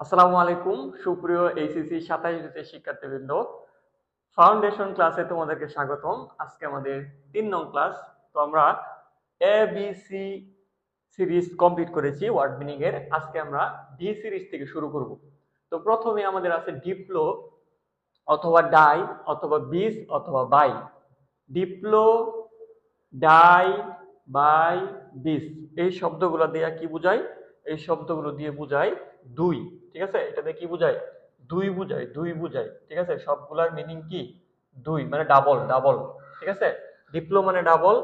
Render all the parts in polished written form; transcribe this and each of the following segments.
আসসালামু আলাইকুম সুপ্রিয় এইচএসসি 27 ব্যাচের শিক্ষার্থীবৃন্দ। ফাউন্ডেশন ক্লাসে তোমাদেরকে স্বাগতম। আজকে আমাদের 3 নং ক্লাস। তো আমরা A B C series complete করেছি ওয়ার্ড মিনিং এর। আজকে আমরা বি সিরিজ থেকে শুরু করব। তো প্রথমে আমাদের আছে ডিপ্লো অথবা ডাই অথবা বিস অথবা বাই। ডিপ্লো, ডাই, বাই, বিস এই শব্দগুলো দিয়ে কি বোঝায়? এই শব্দগুলো দিয়ে বোঝায় দুই। ঠিক আছে, এটা দিয়ে কি বোঝায়? দুই বোঝায়, দুই বোঝায়। ঠিক আছে, সবগুলার মিনিং কি? দুই মানে ডাবল, ডাবল। ঠিক আছে, ডিপ্লো মানে ডাবল,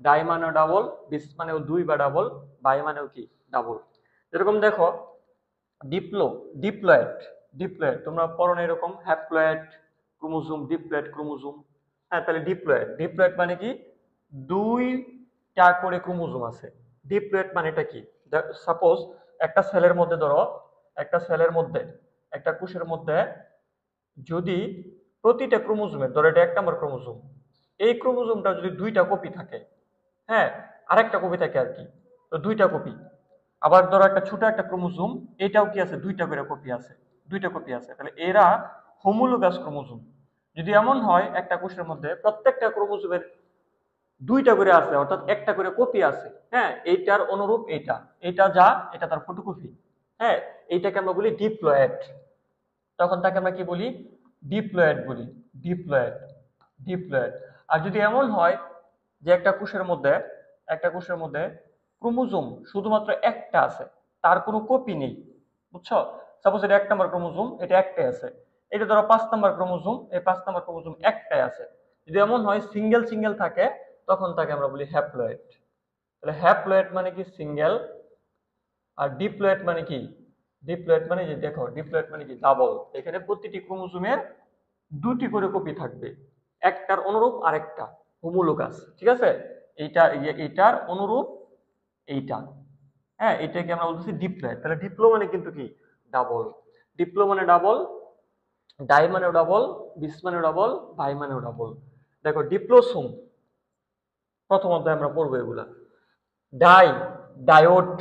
ডাই মানেও ডাবল, বিস মানেও দুই বা ডাবল, বাই মানেও কি? ডাবল। যেরকম দেখো ডিপ্লো, ডিপ্লয়েড, ডিপ্লয়েড তোমরা পড়ো না এরকম হ্যাপ্লয়েড ক্রোমোজোম, ডিপ্লয়েড ক্রোমোজোম। হ্যাঁ, তাহলে ডিপ্লয়েড, ডিপ্লয়েড মানে কি? দুইটা করে ক্রোমোজোম আছে। ডিপ্লয়েড মানে এটা কি? সাপোজ একটা সেলের মধ্যে ধরো, একটা সেলের মধ্যে, একটা কোষের মধ্যে যদি প্রতিটা ক্রোমোজোমের, ধরো এটা 1 নম্বর ক্রোমোজোম, এই ক্রোমোজোমটা যদি দুইটা কপি থাকে, হ্যাঁ, আরেকটা কপি থাকে আর কি, তো দুইটা কপি। আবার ধরো একটা ছোট একটা ক্রোমোজোম, এটাও কি আছে? দুইটা করে কপি আছে, দুইটা কপি আছে, তাহলে এরা হোমোলোগাস ক্রোমোজোম। যদি এমন হয় একটা কোষের মধ্যে প্রত্যেকটা ক্রোমোজোমের দুইটা করে আছে, অর্থাৎ একটা করে কপি আছে, হ্যাঁ, এইটার অনুরূপ এইটা, এটা যা, এটা তার ফটোকপি, হ্যাঁ, এইটাকে আমরা বলি ডিপ্লয়েড। তখন তাকে আমরা কি বলি? ডিপ্লয়েড বলি, ডিপ্লয়েড, ডিপ্লয়েড। আর যদি এমন হয় যে একটা কোষের মধ্যে, একটা কোষের মধ্যে ক্রোমোজোম শুধুমাত্র একটা আছে, তার কোনো কপি নেই, বুঝছো? সাপোজ এটা 1 নম্বর ক্রোমোজোম, এটা একটাই আছে। এটা ধরো 5 নম্বর ক্রোমোজোম, এই 5 নম্বর ক্রোমোজোম একটাই আছে। যদি এমন হয় সিঙ্গেল সিঙ্গেল থাকে, তখন তাকে আমরা বলি হ্যাপ্লয়েড। তাহলে হ্যাপ্লয়েড মানে কি? সিঙ্গেল। আর ডিপ্লয়েড মানে কি? ডিপ্লয়েড মানে যে দেখো, ডিপ্লয়েড মানে কি? ডাবল। এখানে প্রতিটি ক্রোমোজোমের দুটি করে কপি থাকবে, একটার অনুরূপ আরেকটা, হোমোলোগাস। ঠিক আছে, এইটা এইটার অনুরূপ এইটা, হ্যাঁ, এটাকে আমরা বলতেছি ডিপ্লয়েড। তাহলে ডিপ্লো মানে কিন্তু কি? ডাবল। ডিপ্লো মানে ডাবল, ডাই মানেও ডাবল, বিস মানেও ডাবল, বাই মানেও ডাবল। দেখো ডিপ্লোসোম, প্রথম অধ্যায়ে আমরা পড়বো এগুলা। ডাই, ডায়োড,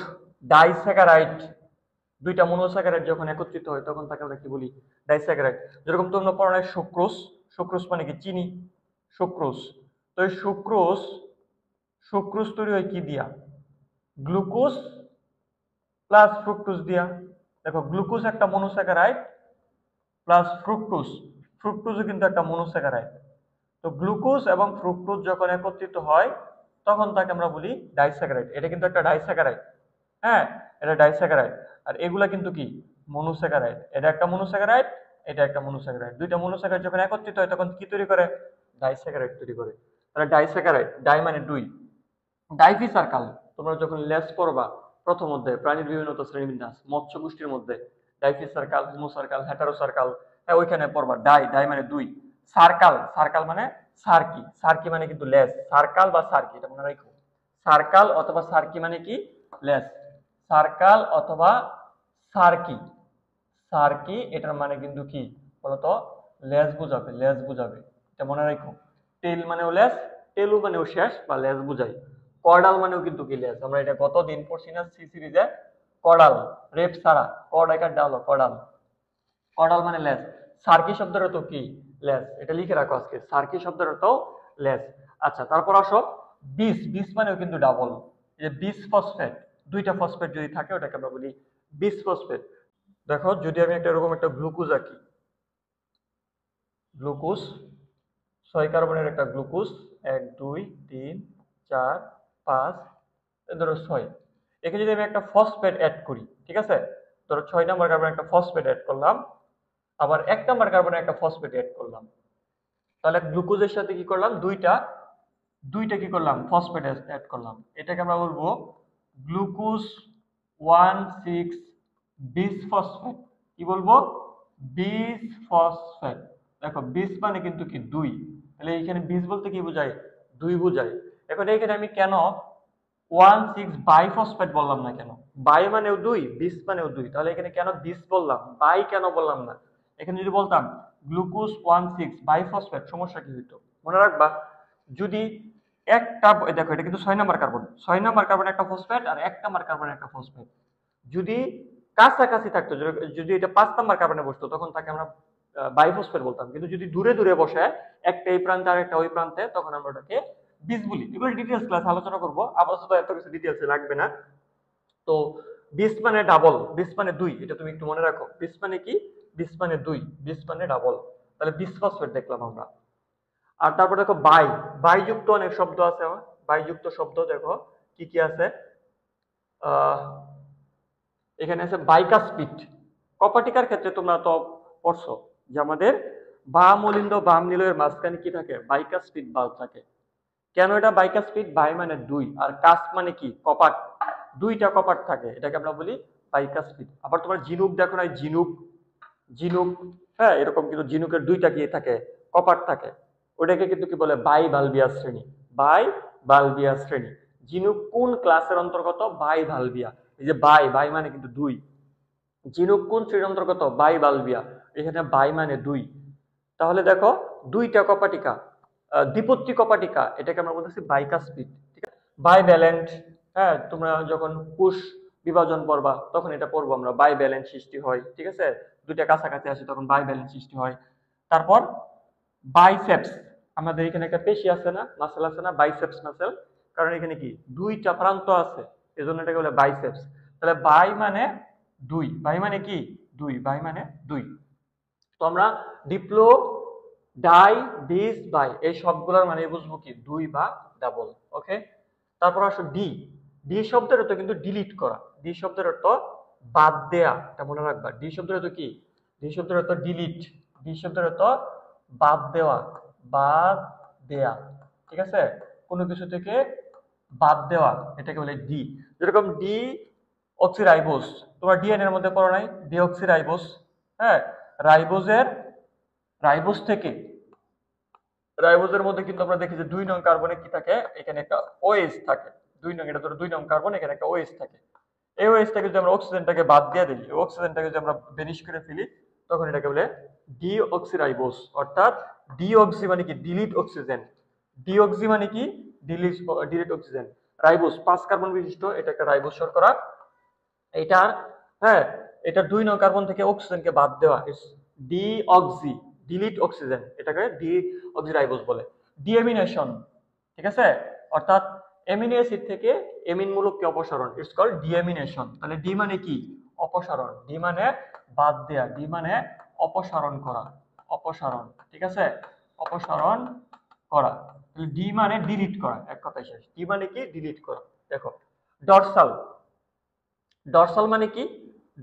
ডাইস্যাকারাইড, দুইটা মনোস্যাকারাইড যখন একত্রিত হয় তখন তাকে আমরা কি বলি? ডাইস্যাকারাইড। যেরকম তোমরা পড়ো নাই সুক্রোজ, সুক্রোজ মানে কি? চিনি, সুক্রোজ। তো এই সুক্রোজ, সুক্রোজ তৈরি হয় কি দিয়া? গ্লুকোজ প্লাস ফ্রুক্টোজ দিয়া। দেখো গ্লুকোজ একটা মনোস্যাকারাইড প্লাস ফ্রুক্টোজ, ফ্রুক্টোজও কিন্তু একটা মনোস্যাকারাইড। তো গ্লুকোজ এবং ফ্রুক্টোজ যখন একত্রিত হয় তখন তাকে আমরা বলি ডাইস্যাকারাইড। এটা কিন্তু একটা ডাইস্যাকারাইড, হ্যাঁ, এটা ডাইস্যাকারাইড। আর এগুলা কিন্তু কি? মনোস্যাকারাইড। এটা একটা মনোস্যাকারাইড, এটা একটা মনোস্যাকারাইড। দুইটা মনোস্যাকারাইড যখন একত্রিত হয় তখন কি তৈরি করে? ডাইস্যাকারাইড তৈরি করে। তাহলে ডাইস্যাকারাইড, ডাই মানে দুই। ডাইফি সার্কাল, তোমরা যখন লেস পড়বা প্রথম অধ্যায়ে প্রাণীর বিভিন্নতা শ্রেণীবিন্যাস মৎস্য গোষ্ঠীর মধ্যে, diphycercal, homocercal, heterocercal, হ্যাঁ, ওইখানে পড়বা ডাই, ডাই মানে দুই। সার্কাল, সার্কাল মানে সার্কি, সার্কি মানে কিন্তু লেস। সার্কাল বা সার্কি এটা মনে রাখো। সার্কাল অথবা সার্কি মানে কি? লেস। সার্কাল অথবা সার্কি, সার্কি এটার মানে কিন্তু কি বলতো? লেজ বুঝাবে, লেজ বুঝাবে, এটা মনে রাখো। টেল মানেও লেজ, টেলু মানেও শেষ বা লেজ বুঝাই। কর্ডাল মানেও কিন্তু কি? লেজ। আমরা এটা গত দিন পড়ছি না সি সিরিজে? কর্ডাল, রেপ সারা, কর্ড একার ডাল, কর্ডাল, কর্ডাল মানে লেজ। সার্কি শব্দের অর্থ কি? লেজ। এটা লিখে রাখো আজকে, সার্কি শব্দের অর্থ লেজ। আচ্ছা, তারপর আসো বিস, বিস মানেও কিন্তু ডাবল। এই যে বিস ফসফেট, দুইটা ফসফেট যদি থাকে ওটাকে আমরা বলি বিস ফসফেট। দেখো যদি আমি একটা এরকম একটা গ্লুকোজ আঁকি, গ্লুকোজ 6 কার্বনের একটা গ্লুকোজ, 1 2 3 4 5, ধরো 6, এখানে যদি আমি একটা ফসফেট অ্যাড করি, ঠিক আছে, ধরো 6 নম্বর কার্বনে একটা ফসফেট অ্যাড করলাম, আবার 1 নম্বর কার্বনে একটা ফসফেট অ্যাড করলাম, তাহলে গ্লুকোজের সাথে কি করলাম? দুইটা, দুইটা কি করলাম? ফসফেট অ্যাড করলাম। এটাকে আমরা বলবো গ্লুকোজ 1,6 বিস ফসফেট। কি বলবো? বিস ফসফেট। দেখো বিস মানে কিন্তু কি? দুই। তাহলে এখানে বিস বলতে কি বোঝায়? দুই বোঝায়। এখন এখানে আমি কেন 1,6 বাইফসফেট বললাম না কেন? বাই মানেও দুই, বিস মানেও দুই, তাহলে এখানে কেন বিস বললাম, বাই কেন বললাম না? এখানে যদি বলতাম গ্লুকোজ 1,6 বাইফসফেট, সমস্যা কি হইতো? মনে রাখবা, যদি একটা, দেখো এটা কিন্তু 6 নম্বর কার্বন, 6 নম্বর কার্বন একটা ফসফেট আর 1 নম্বর কার্বন একটা ফসফেট। যদি কাছাকাছি থাকতো, যদি এটা 5 নাম্বার কার্বনে বসতো তখন তাকে আমরা বাইফসফেট বলতাম, কিন্তু যদি দূরে দূরে বসে একটা এই প্রান্তে আর একটা ওই প্রান্তে তখন আমরা ওটাকে বিস বলি। এগুলো ডিটেলস ক্লাসে আলোচনা করবো, আপাতত এত কিছু ডিটেলসে লাগবে না। তো বিস মানে ডাবল, বিস মানে 2, এটা তুমি একটু মনে রাখো। বিস মানে কি? বিস মানে 2, বিস মানে ডাবল। তাহলে বিসফসফেট দেখলাম আমরা। আর তারপর দেখো বাই, বাই যুক্ত অনেক শব্দ আছে আমার, বাই যুক্ত শব্দ দেখো কি কি আছে। আহ এখানে আছে বাইকাসপিড। কপাটিকার ক্ষেত্রে তোমরা তো পড়ছো যে আমাদের বাম মলিন্দ বাম নিলয়ের মাঝখানে কি থাকে? বাইকাসপিড বাল্ব থাকে। কেন এটা বাইকাসপিড? বাই মানে 2 আর কাস মানে কি? কপাট। দুইটা কপাট থাকে, এটাকে আমরা বলি বাইকাসপিড। আবার তোমার ঝিনুক দেখো না, ঝিনুক, ঝিনুক, হ্যাঁ এরকম কিন্তু ঝিনুকের দুইটা কি থাকে? কপাট থাকে। ওটাকে কিন্তু কি বলে? বাই বালবিয়া শ্রেণী। বাই বালবিয়া শ্রেণী। ঝিনুক কোন ক্লাসের অন্তর্গত? বাই বালবিয়া। এই যে বাই, বাই মানে কিন্তু 2। ঝিনুক কোন শ্রেণীর অন্তর্গত? বাই বালবিয়া। এখানে বাই মানে 2। তাহলে দেখো দুইটা কপাটিকা, দ্বিপত্তি কপাটিকা, এটাকে আমরা বলতেছি বাইকাসপিড। ঠিক আছে, বাই ব্যালেন্ট। হ্যাঁ, তোমরা যখন কোষ বিভাজন পড়বা তখন এটা পড়বো আমরা, বাই ব্যালেন্ট সৃষ্টি হয়। ঠিক আছে, দুইটা কাছাকাছি আসে তখন বাই ব্যালেন্ট সৃষ্টি হয়। তারপর বাইসেপস, আমাদের এখানে একটা পেশি আছে না, মাসেল আছে না, বাইসেপস মাসেল। কারণ এখানে কি দুইটা প্রান্ত আছে, এজন্য এটাকে বলে বাইসেপস। তাহলে বাই মানে 2, বাই মানে কি? 2, বাই মানে 2। তো আমরা ডিপ্লো, ডাই, বিস, বাই এই সবগুলোর মানে বুঝবো কি? 2 বা ডাবল। ওকে, তারপর আসো ডি। ডি শব্দের অর্থ কিন্তু ডিলিট করা। ডি শব্দের অর্থ বাদ দেয়া, এটা মনে রাখবা। ডি শব্দের অর্থ কি? ডি শব্দের অর্থ ডিলিট। ডি শব্দের অর্থ বাদ দেওয়া, বাদ দেয়া। ঠিক আছে, কোনো কিছু থেকে বাদ দেওয়া, এটাকে বলে ডি। যেরকম ডি অক্সিরাইবোস, তোমরা ডিএনএ এর মধ্যে পড়ো নাই? ডিঅক্সিরাইবোস। হ্যাঁ, রাইবোজের, রাইবোজ থেকে, রাইবোজের মধ্যে কিন্তু আমরা দেখি যে 2 নং কার্বনে কি থাকে? এখানে একটা ওএইচ থাকে। 2 নং, এটা ধরো 2 নং কার্বন, এখানে একটা ওএইচ থাকে। এই ওএইচটাকে যদি আমরা অক্সিজেনটাকে বাদ দিয়ে দিই, অক্সিজেনটাকে যদি আমরা বেনিশ করে ফেলি, তখন এটাকে বলে ডিঅক্সিরাইবোস। অর্থাৎ ডিঅক্সি মানে কি? Delete oxygen. ডিঅক্সি মানে কি? Delete, delete oxygen. Ribose 5 carbon বিশিষ্ট, এটা একটা রাইবোস শর্করা। এটার, হ্যাঁ, এটা 2 নং কার্বন থেকে অক্সিজেনকে বাদ দেওয়া, ডিঅক্সি, ডিলিট অক্সিজেন, এটাকে ডিঅক্সিরাইবোস বলে। ডিএমিনেশন, ঠিক আছে, অর্থাৎ অ্যামিনো অ্যাসিড থেকে এমিন মূলককে অপসারণ, ইটস কল্ড ডিএমিনেশন। তাহলে ডি মানে কি? অপসারণ। ডি মানে বাদ দেয়া, ডি মানে অপসারণ করা, অপসারণ। ঠিক আছে, অপসারণ করা। তাহলে ডি মানে ডিলিট করা, এক কথায় শেষ। ডি মানে কি? ডিলিট করা। দেখো ডরসাল, ডরসাল মানে কি?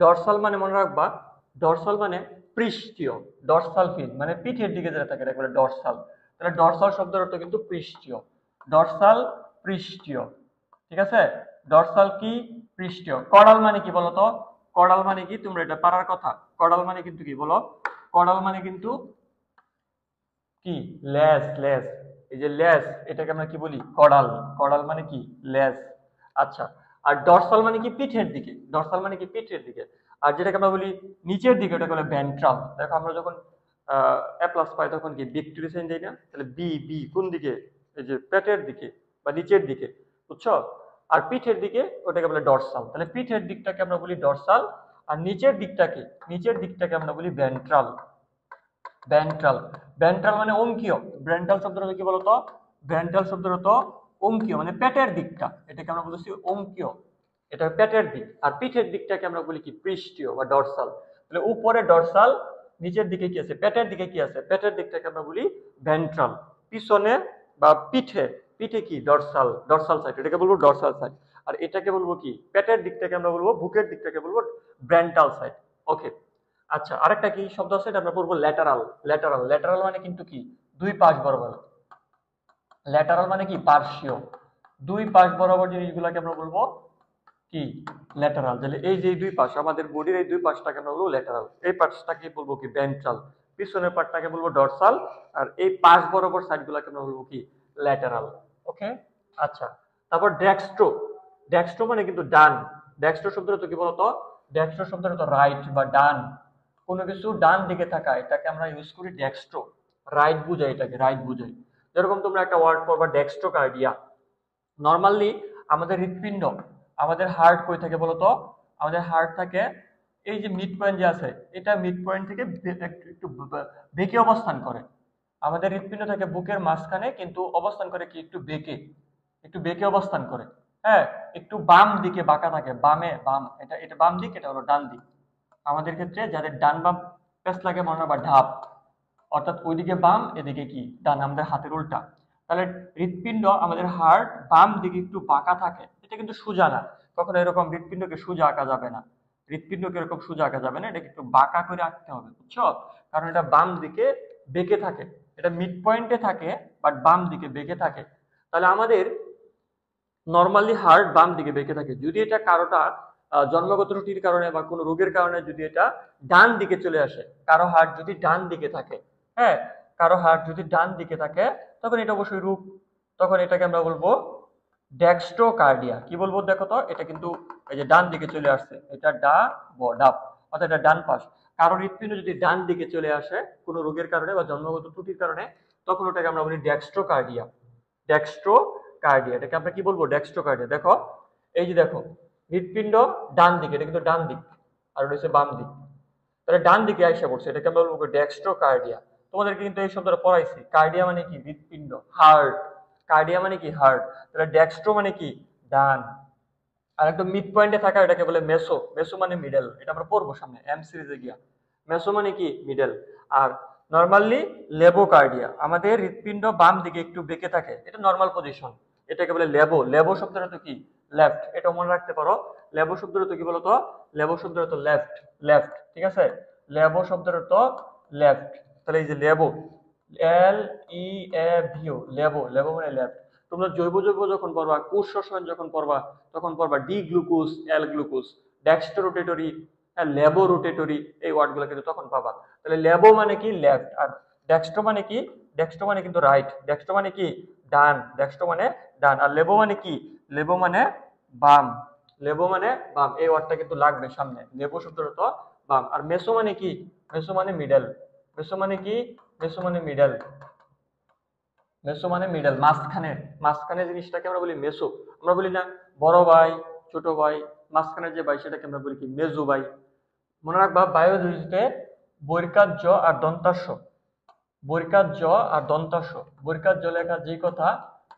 ডরসাল মানে মনে রাখবা, ডরসাল মানে পৃষ্ঠীয়। ডরসাল ফিন মানে পিঠের দিকে যেটা থাকে এটাকে বলে ডরসাল। তাহলে ডরসাল শব্দের অর্থ কিন্তু পৃষ্ঠীয়। ডরসাল পৃষ্ঠীয়। ঠিক আছে, ডরসাল কি? পৃষ্ঠীয়। কডাল মানে কি বলতো? কডাল মানে কি? তোমরা এটা পারার কথা। কডাল মানে কিন্তু কি বলো? কডাল মানে কিন্তু কি? লেজ, লেজ। এই যে লেজ, এটাকে আমরা কি বলি? কডাল। কডাল মানে কি? লেজ। আচ্ছা, আর ডরসাল মানে কি? পিঠের দিকে। ডরসাল মানে কি? পিঠের দিকে। আর যেটাকে আমরা বলি নিচের দিকে, ওটাকে বলে ভেন্ট্রাল। দেখো আমরা যখন এ প্লাস পাই তখন কি ভিক্টোরি সাইন দেই না? তাহলে বি, বি কোন দিকে? এই যে পেটের দিকে বা নিচের দিকে, বুঝছো? আর পিঠের দিকে ওটাকে বলে ডরসাল। তাহলে পিঠের দিকটাকে আমরা বলি ডরসাল, আর নিচের দিকটাকে, নিচের দিকটাকে আমরা বলি ভেন্ট্রাল। ভেন্ট্রাল, ভেন্ট্রাল মানে অঙ্কীয়। ভেন্ট্রাল শব্দের অর্থ কি বলতো? ভেন্ট্রাল শব্দের অর্থ অঙ্কীয়, মানে পেটের দিকটা, এটাকে আমরা বলছি অঙ্কীয়, এটা পেটের দিক। আর পিঠের দিকটাকে আমরা বলি কি? পৃষ্ঠীয় বা ডরসাল। তাহলে উপরে ডরসাল, নিচের দিকে কি আছে? পেটের দিকে কি আছে? পেটের দিকটাকে আমরা বলি ভেন্ট্রাল। পিছনে বা পিঠে, পিঠে কি? ডরসাল, ডরসাল সাইড, এটাকে বলবো ডরসাল সাইড। আর এটাকে বলবো কি? পেটের দিকটাকে আমরা বলবো, বুকের দিকটাকে বলবো ভেন্ট্রাল সাইড। ওকে, আচ্ছা, আরেকটা কি শব্দ আছে, এটা আমরা পড়বো ল্যাটারাল। ল্যাটারাল, ল্যাটারাল মানে কিন্তু কি? দুই পাশ বরাবর। ল্যাটারাল মানে কি? পার্শ্বীয়। দুই পাশ বরাবর জিনিসগুলোকে আমরা বলবো কি? ল্যাটারাল। তাহলে এই যে দুই পাশ, আমাদের বডির এই দুই পাশটাকে আমরা বলবো ল্যাটারাল। এই পাশটাকে বলবো কি? ভেন্ট্রাল। পিছনের পার্টটাকে বলবো ডরসাল। আর এই পাশ বরাবর সাইডগুলোকে আমরা বলবো কি? ল্যাটারাল। ওকে, আচ্ছা, তারপর ডেক্সট্রো। ডেক্সট্রো মানে কিন্তু ডান। ডেক্সট্রো শব্দের অর্থ কি বলতো? ডেক্সট্রো শব্দের অর্থ রাইট বা ডান। কোনো কিছু ডান দিকে থাকা, এটাকে আমরা ইউজ করি ডেক্সট্রো। রাইট বুঝাই, এটাকে রাইট বুঝাই। যেরকম তোমরা একটা ওয়ার্ড পড়বা ডেক্সট্রোকার্ডিয়া। নর্মালি আমাদের হৃৎপিণ্ড, আমাদের হার্ট কই থাকে বলতো? আমাদের হার্ট থাকে এই যে মিড পয়েন্ট যে আছে, এটা মিড পয়েন্ট থেকে একটু বেঁকে অবস্থান করে। আমাদের হৃৎপিণ্ড থাকে বুকের মাঝখানে, কিন্তু অবস্থান করে কি একটু বেঁকে, একটু বেঁকে অবস্থান করে। হ্যাঁ, একটু বাম দিকে বাঁকা থাকে, বাম, এটা এটা বাম দিক, এটা হলো ডান দিক। আমাদের ক্ষেত্রে যাদের ডান বাম পেশ লাগে মনে হয় বা ঢাপ, অর্থাৎ ওইদিকে বাম এদিকে কি ডান, আমাদের হাতের উল্টা। তাহলে হৃৎপিণ্ড আমাদের হার্ট বাম দিকে একটু বাঁকা থাকে, এটা কিন্তু সোজা না। কখনো এরকম হৃৎপিণ্ডকে সোজা আঁকা যাবে না, হৃৎপিণ্ডকে এরকম সোজা আঁকা যাবে না, এটাকে একটু বাঁকা করে আঁকতে হবে, বুঝছো? কারণ এটা বাম দিকে বেঁকে থাকে, এটা মিড পয়েন্টে থাকে বাট বাম দিকে বেঁকে থাকে। তাহলে আমাদের নর্মালি হার্ট বাম দিকে বেঁকে থাকে। যদি এটা কারোটা জন্মগত ত্রুটির কারণে বা কোনো রোগের কারণে যদি এটা ডান দিকে চলে আসে, কারো হার্ট যদি ডান দিকে থাকে, হ্যাঁ, কারো হার্ট যদি ডান দিকে থাকে, তখন এটা অবশ্যই রোগ। তখন এটাকে আমরা বলবো ডেক্সট্রোকার্ডিয়া। কি বলবো দেখো তো, এটা কিন্তু এই যে ডান দিকে চলে আসছে, এটা ডাব, অর্থাৎ এটা ডান পাশ। কারোর হৃৎপিণ্ড যদি ডান দিকে চলে আসে কোনো রোগের কারণে বা জন্মগত ত্রুটির কারণে, তখন ওটাকে আমরা বলি ডেক্সট্রোকার্ডিয়া। ডেক্সট্রোকার্ডিয়া, এটাকে আমরা কি বলবো? ডেক্সট্রোকার্ডিয়া। দেখো, এই যে দেখো, হৃৎপিণ্ড ডান দিকে, এটা কিন্তু ডান দিক, আর ওটা হচ্ছে বাম দিক। তাহলে ডান দিকে আইসা পড়ছে, এটাকে আমরা বলবো ডেক্সট্রোকার্ডিয়া। তোমাদেরকে কিন্তু এই শব্দটা পড়াইছি। কার্ডিয়া মানে কি? হৃৎপিণ্ড, হার্ট। কার্ডিয়া মানে কি? হার্ট। তাহলে ডেক্সট্রো মানে কি? ডান। আর একদম মিড পয়েন্টে থাকা এটাকে বলে মেসো। মেসো মানে মিডল, এটা আমরা পড়বো সামনে এম সিরিজে গিয়া। মেসো মানে কি? মিডল। আর নরমালি লেবোকার্ডিয়া, আমাদের হৃৎপিণ্ড বাম দিকে একটু বেঁকে থাকে, এটা নরমাল পজিশন, এটাকে বলে লেবো। লেবো শব্দটা তো কি? লেফট, এটা মনে রাখতে পারো। লেবো শব্দটা তো কি বলতো? লেবো শব্দটা তো লেফট, লেফট, ঠিক আছে? লেবো শব্দটা তো লেফট। তাহলে এই যে লেবো, এল ই এ ভিও, লেবো, লেবো মানে লেফট। তোমরা জৈব যৌগ যখন পড়বা, কোষ রসায়ন যখন পড়বা, তখন পড়বা ডি গ্লুকোজ, এল গ্লুকোজ, ডেক্সট্রো রোটেটরি, লেবো রোটেটরি, এই ওয়ার্ডগুলো কিন্তু তখন পাবা। তাহলে লেবো মানে কি? লেফট। আর ডেক্সট্রো মানে কি? ডেক্সট্রো মানে কিন্তু রাইট। ডেক্সট্রো মানে কি? ডান। ডেক্সট্রো মানে ডান। আর লেবো মানে কি? লেবো মানে বাম। লেবো মানে বাম, এই ওয়ার্ডটা কিন্তু লাগবে সামনে। লেবো শব্দটা তো বাম। আর মেসো মানে কি? মেসো মানে মিডল। মেসো মানে কি? মেসো মানে মিডল। মেসো মানে মিডল, মাঝখানে। মাঝখানে জিনিসটাকে আমরা বলি মেসো। আমরা বলি না বড় ভাই, ছোট ভাই, মাঝখানে যে ভাই সেটাকে আমরা বলি কি? মেজো ভাই। মনে রাখবা বায়োলজিতে বৈকার জ আর দন্তাস্য, বৈকার জ আর দন্তাস্য, বৈকার জ লেখা যে কথা,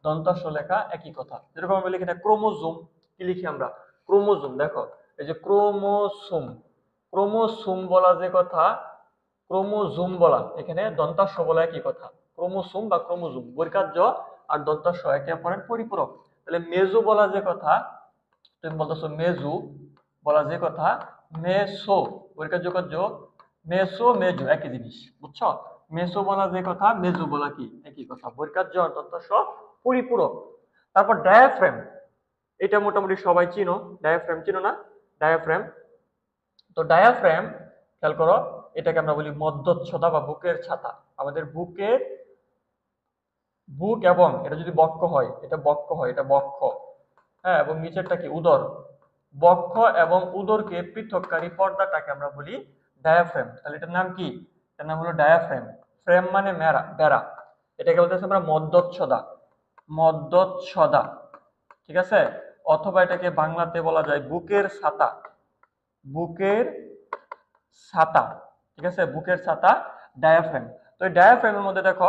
দন্তাস্য লেখা একই কথা। যেরকম আমরা লিখি না ক্রোমোজোম, কি লিখি আমরা? ক্রোমোজোম। দেখো, এই যে ক্রোমোসোম, ক্রোমোসোম বলা যে কথা, ক্রোমোজোম বলা, এখানে দন্তাস্য বলা একই কথা। ক্রোমোসোম বা ক্রোমোজোম, বৈকার জ আর দন্তাস্য একে অপরের পরিপূরক। তাহলে মেজো বলা যে কথা, তুমি বলতেছো মেজু, বলা যে কথা মেসো, বৈকার যোগ মেসো মেজো একই জিনিস, বুঝছো? মেসো বলা যে কথা, মেজো বলা কি? একই কথা। বৈকার জ দন্তাস্য পরিপূরক। তারপর ডায়াফ্রেম, এটা মোটামুটি সবাই চিনো। ডায়াফ্রেম চিনো না? ডায়াফ্রেম, তো ডায়াফ্রেম খেয়াল করো, এটাকে আমরা বলি মধ্যচ্ছদা বা বুকের ছাতা। আমাদের বুকের, বুক এবং এটা যদি বক্ষ হয়, এটা বক্ষ হয়, এটা বক্ষ, হ্যাঁ, এবং নিচেরটা কি? উদর। বক্ষ এবং উদরকে পৃথককারী পর্দাটাকে আমরা বলি ডায়াফ্রেম। তাহলে এটার নাম কি? এটার নাম হলো ডায়াফ্রেম। ফ্রেম মানে মেরা, বেড়া। এটাকে বলতেছে আমরা মধ্যচ্ছদা, মধ্যচ্ছদা, ঠিক আছে? অথবা এটাকে বাংলাতে বলা যায় বুকের ছাতা, বুকের ছাতা, ঠিক আছে? বুকের ছাতা, ডায়াফ্রেম। তো এই ডায়াফ্রেমের মধ্যে দেখো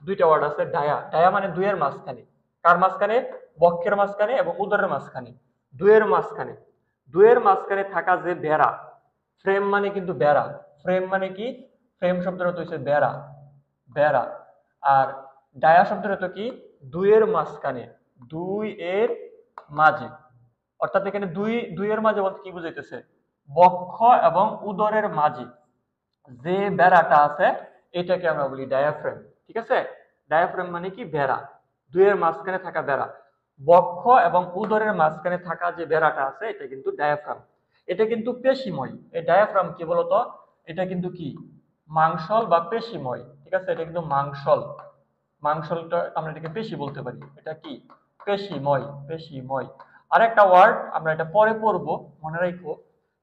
দুইটা ওয়ার্ড আছে। ডায়া, ডায়া মানে দুইয়ের মাঝখানে। কার মাঝখানে? বক্ষের মাঝখানে এবং উদরের মাঝখানে, দুইয়ের মাঝখানে। দুইয়ের মাঝখানে থাকা যে বেড়া, ফ্রেম মানে কিন্তু বেড়া। ফ্রেম মানে কি? ফ্রেম শব্দটা তো হচ্ছে বেড়া, বেড়া। আর ডায়া শব্দটা তো কি? দুইয়ের মাঝখানে, দুই এর মাঝে। অর্থাৎ এখানে দুইয়ের মাঝে বলতে কি বুঝাইতেছে? বক্ষ এবং উদরের মাঝে যে বেড়াটা আছে, এটাকে আমরা বলি ডায়াফ্রেম, ঠিক আছে? ডায়াফ্রেম মানে কি? বেড়া, দুইয়ের মাঝখানে থাকা বেড়া। বক্ষ এবং উদরের মাঝখানে থাকা যে বেড়াটা আছে, এটা কিন্তু ডায়াফ্রাম। এটা কিন্তু পেশিময়। এই ডায়াফ্রাম কি বলতো? এটা কিন্তু কি? মাংসল বা পেশিময়, ঠিক আছে? এটা কিন্তু মাংসল, মাংসলটা আমরা এটাকে পেশি বলতে পারি। এটা কি? পেশিময়, পেশিময়। আর একটা ওয়ার্ড আমরা এটা পরে পড়বো, মনে রাখো।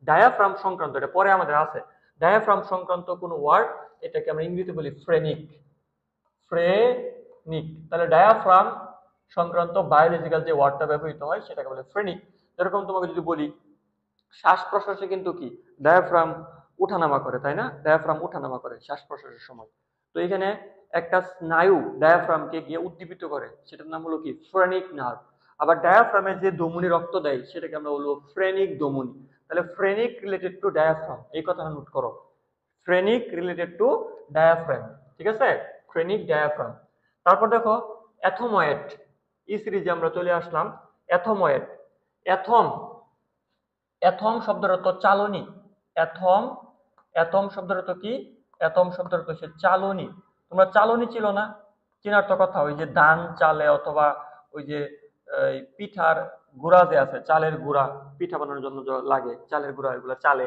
ডায়াফ্রাম সংক্রান্ত, এটা পরে আমাদের আছে। ডায়াফ্রাম সংক্রান্ত কোন ওয়ার্ড, এটাকে আমরা ইংরেজিতে বলি ফ্রেনিক, ফ্রেনিক। তাহলে ডায়াফ্রাম সংক্রান্ত বায়োলজিক্যাল যে ওয়ার্ডটা ব্যবহৃত হয়, সেটাকে বলে ফ্রেনিক। যেরকম তোমাকে যদি বলি শ্বাস প্রশ্বাসে কিন্তু কি ডায়াফ্রাম উঠানামা করে, তাই না? ডায়াফ্রাম উঠানামা করে শ্বাস প্রশ্বাসের সময়। তো এখানে একটা স্নায়ু ডায়াফ্রামকে গিয়ে উদ্দীপিত করে, সেটার নাম হলো কি ফ্রেনিক নার্ভ। আবার ডায়াফ্রামে যে ধমনী রক্ত দেয় সেটাকে আমরা বলবো ফ্রেনিক ধমনী। তাহলে ফ্রেনিক রিলেটেড টু ডায়াফ্রাম, এই কথাটা নোট করো। ফ্রেনিক রিলেটেড টু ডায়াফ্রাম, ঠিক আছে? Phrenic diaphragm. তারপর দেখো অ্যাথময়েড, এই সিরিজে আমরা চলে আসলাম। অ্যাথময়েড, অ্যাথম, অ্যাথম শব্দের অর্থ চালনী। অ্যাথম, অ্যাথম শব্দের অর্থ কি? অ্যাথম শব্দের অর্থ হচ্ছে চালনী। তোমরা চালনী ছিল না? চেনার তো কথা, ওই যে ধান চালে অথবা ওই যে পিঠার গুঁড়া যে আছে, চালের গুঁড়া পিঠা বানানোর জন্য লাগে, চালের গুঁড়া, এগুলো চালে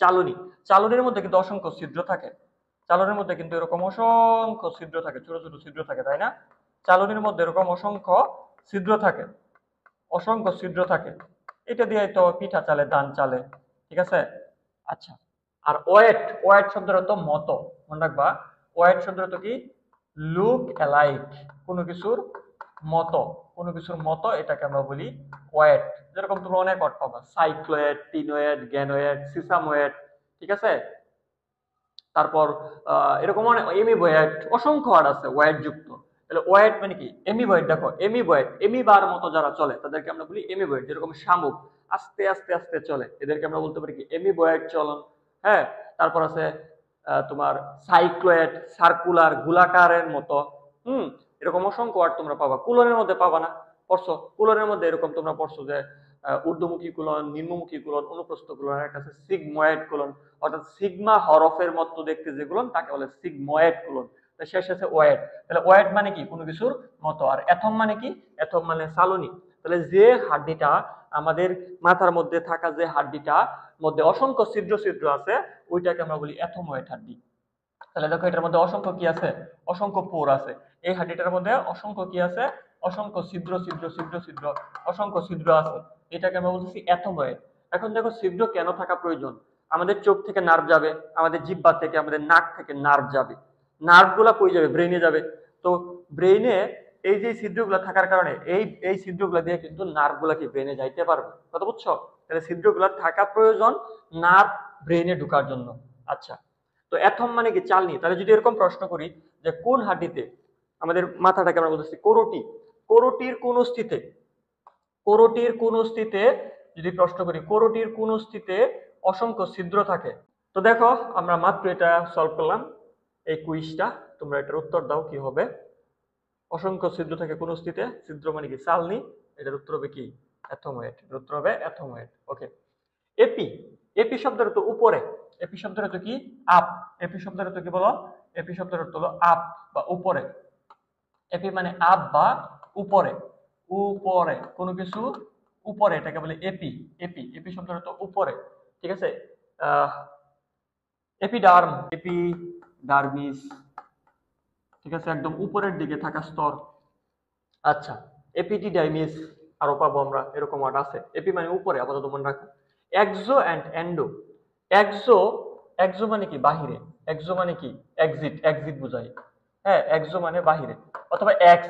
চালনী। চালনির মধ্যে কিন্তু অসংখ্য ছিদ্র থাকে। চালনির মধ্যে কিন্তু এরকম অসংখ্য ছিদ্র থাকে, ছোট ছোট ছিদ্র থাকে, তাই না? চালনির মধ্যে এরকম অসংখ্য ছিদ্র থাকে, অসংখ্য ছিদ্র থাকে। এটা দিয়ে তো পিঠা চালে, ধান চালে, ঠিক আছে? আচ্ছা, আর ওয়েট, ওয়েট শব্দের অর্থ মতো, মনে রাখবা। ওয়েট শব্দের অর্থ কি? লুক অ্যালাইক, কোনো কিছুর মতো, কোনো কিছুর মতো, এটাকে আমরা বলি ওয়েট। যেরকম তুমি অনেক ওয়েট পাবা, সাইক্লোয়েট, টিনোয়েট, গ্যানোয়েট, সিসামোয়েট, ঠিক আছে? তারপর এরকম অনেক এমিবোয়েট, অসংখ্য ওয়ার্ড আছে ওয়েট যুক্ত। তাহলে ওয়েট মানে কি? এমিবোয়েট, দেখো এমিবোয়েট, এমিবার মতো যারা চলে তাদেরকে আমরা বলি এমিবোয়েট। যেরকম শামুক আস্তে আস্তে আস্তে চলে, এদেরকে আমরা বলতে পারি কি এমিবোয়েট চলন। হ্যাঁ, তারপর আছে তোমার সাইক্লোয়েট, সার্কুলার, গোলাকারের মতো। হুম, এরকম অসংখ্য ওয়ার্ড তোমরা পাবা। কুলনের মধ্যে পাবা না, পড়ছো? কুলনের মধ্যে এরকম তোমরা পড়ছো যে ঊর্ধ্বমুখী কুলন, নিম্নমুখী কুলন, অনুপ্রস্থ কুলন, আর একটা আছে সিগময়েড কুলন, অর্থাৎ সিগমা হরফের মতো দেখতে যেগুলো তাকে বলে সিগময়েড কুলন। শেষ আছে ওয়েট। তাহলে ওয়েট মানে কি? কোনো কিছুর মতো। আর অ্যাথম মানে কি? অ্যাথম মানে চালনী। তাহলে যে হাড্ডিটা আমাদের মাথার মধ্যে থাকা, যে হাড্ডিটা মধ্যে অসংখ্য ছিদ্র ছিদ্র আছে, ওইটাকে আমরা বলি অ্যাথময়েড হাড্ডি। তাহলে দেখো এটার মধ্যে অসংখ্য কি আছে? অসংখ্য পোর আছে। এই হাড্ডিটার মধ্যে অসংখ্য কি আছে? অসংখ্য ছিদ্র ছিদ্র ছিদ্র ছিদ্র, অসংখ্য ছিদ্র আছে। এটাকে আমরা বলতেছি অ্যাথময়েড। এখন দেখো ছিদ্র কেন থাকা প্রয়োজন? আমাদের চোখ থেকে নার্ভ যাবে, আমাদের জিহ্বা থেকে, আমাদের নাক থেকে নার্ভ যাবে। নার্ভ গুলা কই যাবে? ব্রেইনে যাবে। তো ব্রেইনে এই যে ছিদ্রগুলো থাকার কারণে এই এই ছিদ্রগুলো দিয়ে কিন্তু নার্ভ গুলা কি ব্রেইনে যাইতে পারবে। কথা বুঝছো? তাহলে ছিদ্রগুলো থাকা প্রয়োজন নার্ভ ব্রেইনে ঢোকার জন্য। আচ্ছা, তো অ্যাথম মানে কি? চালনি। তাহলে যদি এরকম প্রশ্ন করি যে কোন হাড্ডিতে আমাদের মাথাটাকে আমরা বলতেছি কোরটি, কোরটির কোন স্থিতে, কোরটির কোন স্থিতে যদি প্রশ্ন করি কোরটির কোন স্থিতে অসংখ্য ছিদ্র থাকে। তো দেখো আমরা মাত্র এটা সলভ করলাম, এই কুইজটা। তোমরা এটার উত্তর দাও কি হবে। অসংখ্য ছিদ্র থাকে কোন স্থিতে, ছিদ্র মানে কি? চালনি। এটার উত্তর হবে কি? অ্যাথময়েড। এর উত্তর হবে অ্যাথময়েড। ওকে। এপি, এপি শব্দের অর্থ উপরে। এপি শব্দের অর্থ কি? আপ। এপি শব্দের অর্থ কি বলো? এপি শব্দের অর্থ হলো আপ বা উপরে। এপি মানে আপ বা উপরে, উপরে কোনো কিছু উপরে, এটাকে বলে এপি। এপি, এপি শব্দের অর্থ উপরে, ঠিক আছে? এপিডার্ম, এপিডার্মিস, ঠিক আছে, একদম উপরের দিকে থাকা স্তর। আচ্ছা, এপিডিডাইমিস আরো পাবো আমরা, এরকম ওয়ার্ড আছে। এপি মানে উপরে, আপাতত মনে রাখো। Exo and endo. Exo, exo মানে কি? বাহিরে। এক্সো মানে কি? এক্সিট, এক্সিট বোঝায়। হ্যাঁ, এক্সো মানে বাহিরে, অথবা এক্স,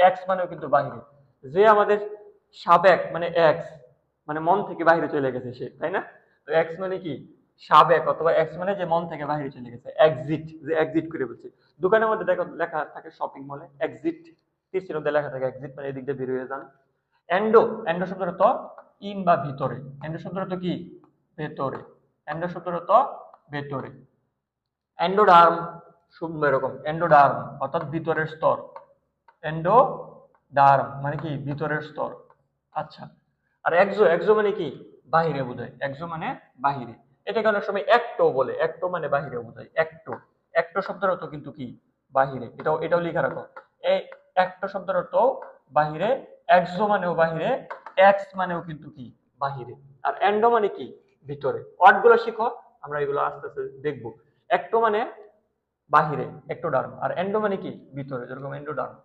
এক্স মানেও কিন্তু বাহিরে। যে আমাদের সাবেক মানে এক্স, মানে মন থেকে বাহিরে চলে গেছে সে, তাই না? তো এক্স মানে কি? সাবেক, অথবা এক্স মানে যে মন থেকে বাহিরে চলে গেছে। এক্সিট, যে এক্সিট করে বলছে। দোকানের মধ্যে দেখো লেখা থাকে শপিং মলে এক্সিট, তীর মধ্যে লেখা থাকে এক্সিট, মানে এদিক দিয়ে বের হয়ে যান। এন্ডো, এন্ডো শব্দের অর্থ ইন বা ভিতরে। এন্ডো শব্দের অর্থ কি? ভেতরে। এন্ডো শব্দের অর্থ ভেতরে। এন্ডোডার্ম, শুনবো এরকম, এন্ডোডার্ম অর্থাৎ ভিতরের স্তর। এন্ডোডার্ম মানে কি? ভিতরের স্তর। আচ্ছা, আর এক্সো, এক্সো মানে কি? বাহিরে বোঝায়। এক্সো মানে বাহিরে। এটাকে অনেক সময় একটো বলে, একটো মানে বাহিরে বোঝায়। একটো, একটো শব্দের অর্থ কিন্তু কি? বাহিরে। এটাও এটাও লিখে রাখো। এই একটো শব্দের অর্থ বাহিরে, এক্সো মানেও বাহিরে, এক্স মানেও কিন্তু কি? বাহিরে। আর এন্ডো মানে কি? ভিতরে। ওয়ার্ড গুলো শিখো, আমরা এগুলো আস্তে আস্তে দেখবো। একটো মানে বাহিরে, একটোডার্ম। আর এন্ডো মানে কি? ভিতরে, যেরকম এন্ডোডার্ম।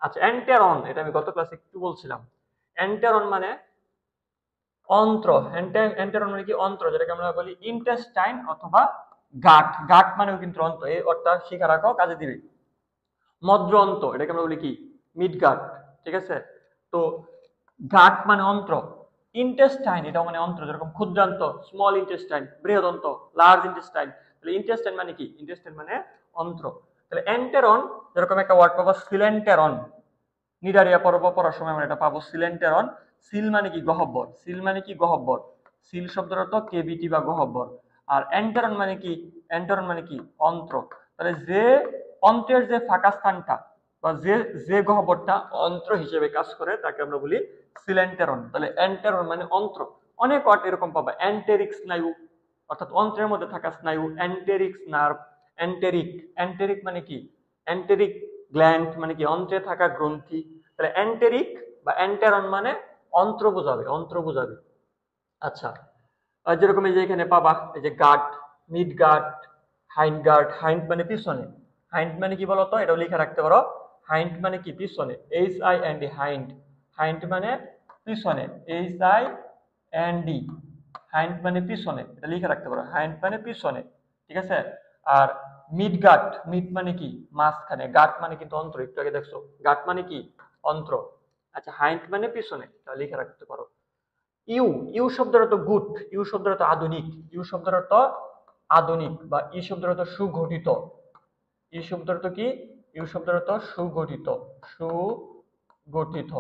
আচ্ছা, এন্টেরন, এটা আমি গত ক্লাসে একটু বলছিলাম। এন্টেরন মানে অন্ত্র। এন্টেরন মানে কি? অন্ত্র, যেটাকে আমরা বলি ইন্টেস্টাইন অথবা গাট। গাট মানেও কিন্তু অন্ত্র। এই অর্থটা শিখে রাখো, কাজে দিবে। মদ্র অন্ত্র, এটাকে আমরা বলি কি? মিড গাট, ঠিক আছে? তো গাট মানে অন্ত্র, ইন্টেস্টাইন এটা মানে অন্ত্র, যেরকম ক্ষুদ্রান্ত স্মল ইন্টেস্টাইন, বৃহদন্ত লার্জ ইন্টেস্টাইন। তাহলে ইন্টেস্টাইন মানে কি? ইন্টেস্টাইন মানে অন্ত্র। তাহলে এন্টেরন, যেরকম একটা ওয়ার্ড পাবো সিলেন্টেরন, নিডারিয়া পড়ার সময় আমরা এটা পাবো সিলেন্টেরন। সিল মানে কি? গহ্বর। সিল মানে কি? গহ্বর। সিল শব্দের অর্থ কেভিটি বা গহ্বর। আর এন্টেরন মানে কি? এন্টেরন মানে কি? অন্ত্র। তাহলে যে অন্ত্রের যে ফাঁকা স্থানটা বা যে যে গহ্বরটা অন্ত্র হিসেবে কাজ করে তাকে আমরা বলি সিলেন্টেরন। তাহলে এন্টেরন মানে অন্ত্র। অনেক ওয়ার্ড এরকম পাবা, এন্টেরিক স্নায়ু অর্থাৎ অন্ত্রের মধ্যে থাকা স্নায়ু, এন্টেরিক নার্ভ, এন্টেরিক। এন্টেরিক মানে কি? এন্টেরিক গ্ল্যান্ড মানে কি? অন্ত্রে থাকা গ্রন্থি। তাহলে এন্টেরিক বা এন্টেরন মানে অন্ত্র বোঝাবে, অন্ত্র বোঝাবে। আচ্ছা, যেরকম এই যে এখানে পাবা এই যে গাট, মিড গাট, হাইন্ড গাট। হাইন্ড মানে পিছনে। হাইন্ড মানে কি বলতো? এটাও লিখে রাখতে পারো। হাইন্ড মানে কি? পিছনে। H I N D, hind. Hind মানে পিছনে, H I N D. Hind মানে পিছনে, এটা লিখে রাখতে পারো। হাইন্ড মানে পিছনে, ঠিক আছে। আর মিড গাট, মিড মানে কি? মাঝখানে। গাট মানে কিন্তু অন্ত্র, একটু আগে দেখছো। গাট মানে কি? অন্ত্র। আচ্ছা, হাইন্ড মানে পিছনে, এটা লিখে রাখতে পারো। ইউ, ইউ শব্দের অর্থ গুড, ইউ শব্দের অর্থ আধুনিক, ইউ শব্দের অর্থ আধুনিক বা ই শব্দের অর্থ সুগঠিত। ই শব্দের অর্থ কি? ইউ শব্দের অর্থ সুগঠিত, সুগঠিত,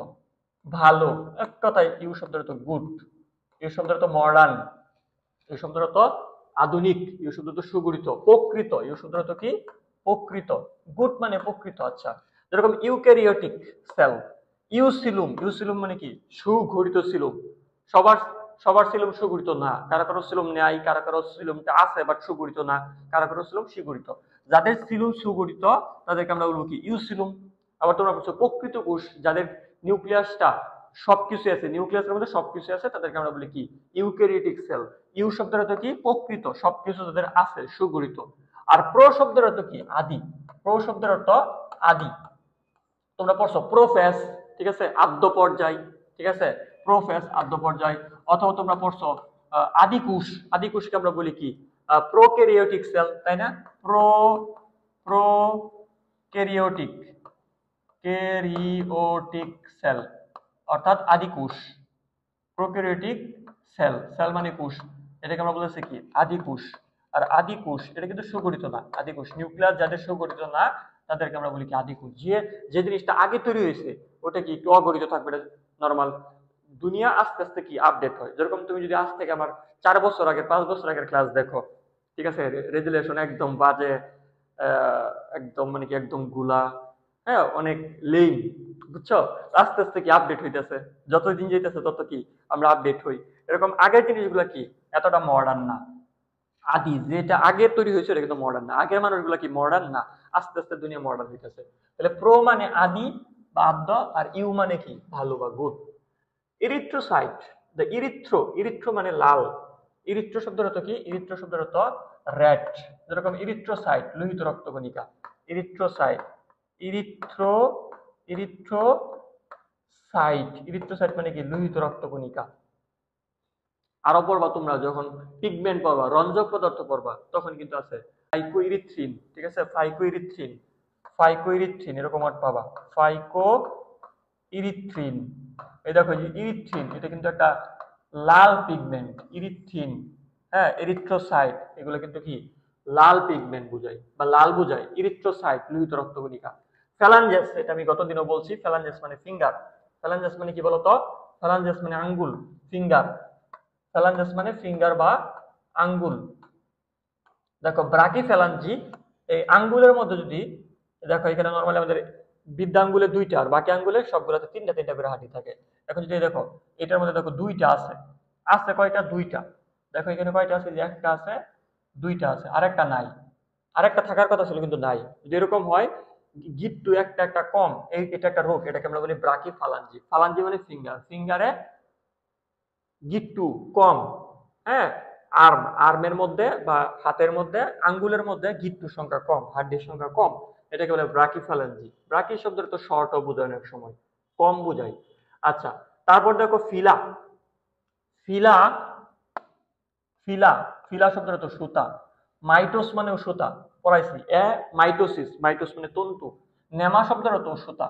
ভালো। এক কথায় ইউ শব্দের অর্থ গুড। ইউ শব্দের অর্থ মডার্ন, ইউ শব্দের অর্থ আধুনিক, ইউ শব্দের অর্থ সুগঠিত। প্রকৃত, ইউ শব্দের অর্থ কি? প্রকৃত। গুড মানে প্রকৃত। আচ্ছা, যেরকম ইউক্যারিওটিক সেল, ইউসিলুম, ইউসিলুম মানে কি? সুগঠিত সিলুম। সবার সবার সিলুম সুগঠিত না, কারো কারো সিলুম নেই, কারো কারো সিলুমটা আছে বাট সুগঠিত না, কারো কারো সিলুম সুগঠিত। যাদের সিলুম সুগঠিত তাদেরকে আমরা বলবো কি? ইউসিলুম। আবার তোমরা বলছো প্রকৃত কোষ, যাদের নিউক্লিয়াসটা সবকিছু আছে, নিউক্লিয়াসের মধ্যে সবকিছু আছে, তাদেরকে আমরা বলি কি? Eukaryotic sell. ইউ শব্দের অর্থ কি? প্রকৃত, সবকিছু যাদের আছে, সুগঠিত। আর প্রো শব্দের অর্থ কি? আদি। প্রো শব্দের অর্থ আদি। তোমরা পড়ছো প্রোফেস, ঠিক আছে, আদ্য পর্যায়, ঠিক আছে, প্রোফেস আদ্য পর্যায়। অথবা তোমরা পড়ছো আদিকোষ, আদিকোষকে আমরা বলি কি? প্রোক্যারিওটিক সেল, তাই না? প্রো প্রোক্যারিওটিক, ক্যারিওটিক সেল অর্থাৎ আদিকোষ। প্রোক্যারিওটিক সেল, সেল মানে কোষ, এটাকে আমরা বলেছি কি? আদিকোষ। আর আদিকোষ এটা কিন্তু সুগঠিত না। আদিকোষ, নিউক্লিয়াস যাদের সুগঠিত না তাদেরকে আমরা বলি কি? আদিকোষ। যে যে জিনিসটা আগে তৈরি হয়েছে ওটা কি একটু অগঠিত থাকবে, এটা নর্মাল। দুনিয়া আস্তে আস্তে কি আপডেট হয়। যেরকম তুমি যদি আজ থেকে আমার 4 বছর আগে 5 বছর আগের ক্লাস দেখো, ঠিক আছে, রেজুলেশন একদম বাজে, একদম মানে কি একদম গুলা, হ্যাঁ, অনেক লেম, বুঝছো? আস্তে আস্তে কি আপডেট হইতেছে, যত দিন যাইতেছে তত কি আমরা আপডেট হই। এরকম আগের জিনিসগুলো কি এতটা মডার্ন না। আদি যেটা আগে তৈরি হয়েছে এটা কিন্তু মডার্ন না। আগের মানুষগুলো কি মডার্ন না, আস্তে আস্তে দুনিয়া মডার্ন হইতেছে। তাহলে প্রো মানে আদি বা আদ্য, আর ইউ মানে কি? ভালো বা গুড। ইরিথ্রোসাইট, দ্য ইরিথ্রো, ইরিথ্রো মানে লাল। ইরিথ্রো শব্দের অর্থ কি? ইরিথ্রো শব্দের অর্থ রেড। যেরকম ইরিথ্রোসাইট লোহিত রক্তকণিকা, ইরিথ্রোসাইট, ইরিথ্রো, ইরিথ্রোসাইট, ইরিথ্রোসাইট মানে কি? লোহিত রক্তকণিকা। আরো পড়বা তোমরা যখন পিগমেন্ট পড়বা, রঞ্জক পদার্থ পড়বা, তখন কিন্তু আছে ফাইকোইরিথ্রিন, ঠিক আছে, ফাইকোইরিথ্রিন, ফাইকোইরিথ্রিন এরকম ওয়ার্ড পাবা। ফাইকো ইরিথ্রিন, এই দেখো যে ইরিথ্রিন, এটা কিন্তু একটা লাল পিগমেন্ট। ইরিথ্রিন, হ্যাঁ, এরিথ্রোসাইট, এগুলো কিন্তু কি? লাল পিগমেন্ট বুঝায় বা লাল বুঝায়। ইরিথ্রোসাইট লোহিত রক্তকণিকা। ফ্যালাঞ্জেস, এটা আমি গতদিনও বলছি, ফ্যালাঞ্জেস মানে ফিঙ্গার। ফ্যালাঞ্জেস মানে কি বলতো? ফ্যালাঞ্জেস মানে আঙ্গুল, ফিঙ্গার। ফ্যালাঞ্জেস মানে ফিঙ্গার বা আঙ্গুল। দেখো ব্রাকি ফ্যালাঞ্জি, এই আঙ্গুলের মধ্যে যদি দেখো এখানে নরমালি আমাদের বৃদ্ধাঙ্গুলে 2টা আর বাকি আঙ্গুলে সবগুলোতে 3টা 3টা করে হাঁটি থাকে। এখন যদি দেখো এটার মধ্যে দেখো 2টা আছে, আছে কয়টা? 2টা। দেখো এখানে কয়টা আছে? যে একটা আছে, 2টা আছে, আরেকটা নাই। আরেকটা থাকার কথা ছিল কিন্তু নাই। যদি এরকম হয় গিট্টু একটা একটা কম, এই এটা একটা রোগ, এটাকে আমরা বলি ব্রাকি ফালাঞ্জি। ফালাঞ্জি মানে ফিঙ্গার, ফিঙ্গারে গিট্টু কম, হ্যাঁ, আর্ম, আর্মের মধ্যে বা হাতের মধ্যে আঙ্গুলের মধ্যে গিট্টুর সংখ্যা কম, হাড্ডির সংখ্যা কম, এটাকে বলে ব্রাকিফ্যালাঞ্জি। ব্রাকি শব্দের তো শর্ট বোঝায় অনেক সময়, কম বোঝায়। আচ্ছা, তারপর দেখো ফিলা, ফিলা, ফিলা, ফিলা শব্দের তো সুতা। মাইটোস মানেও সুতা, পড়াইছি। মাইটোসিস, মাইটোস মানে তন্তু। নেমা শব্দের অর্থ সুতা।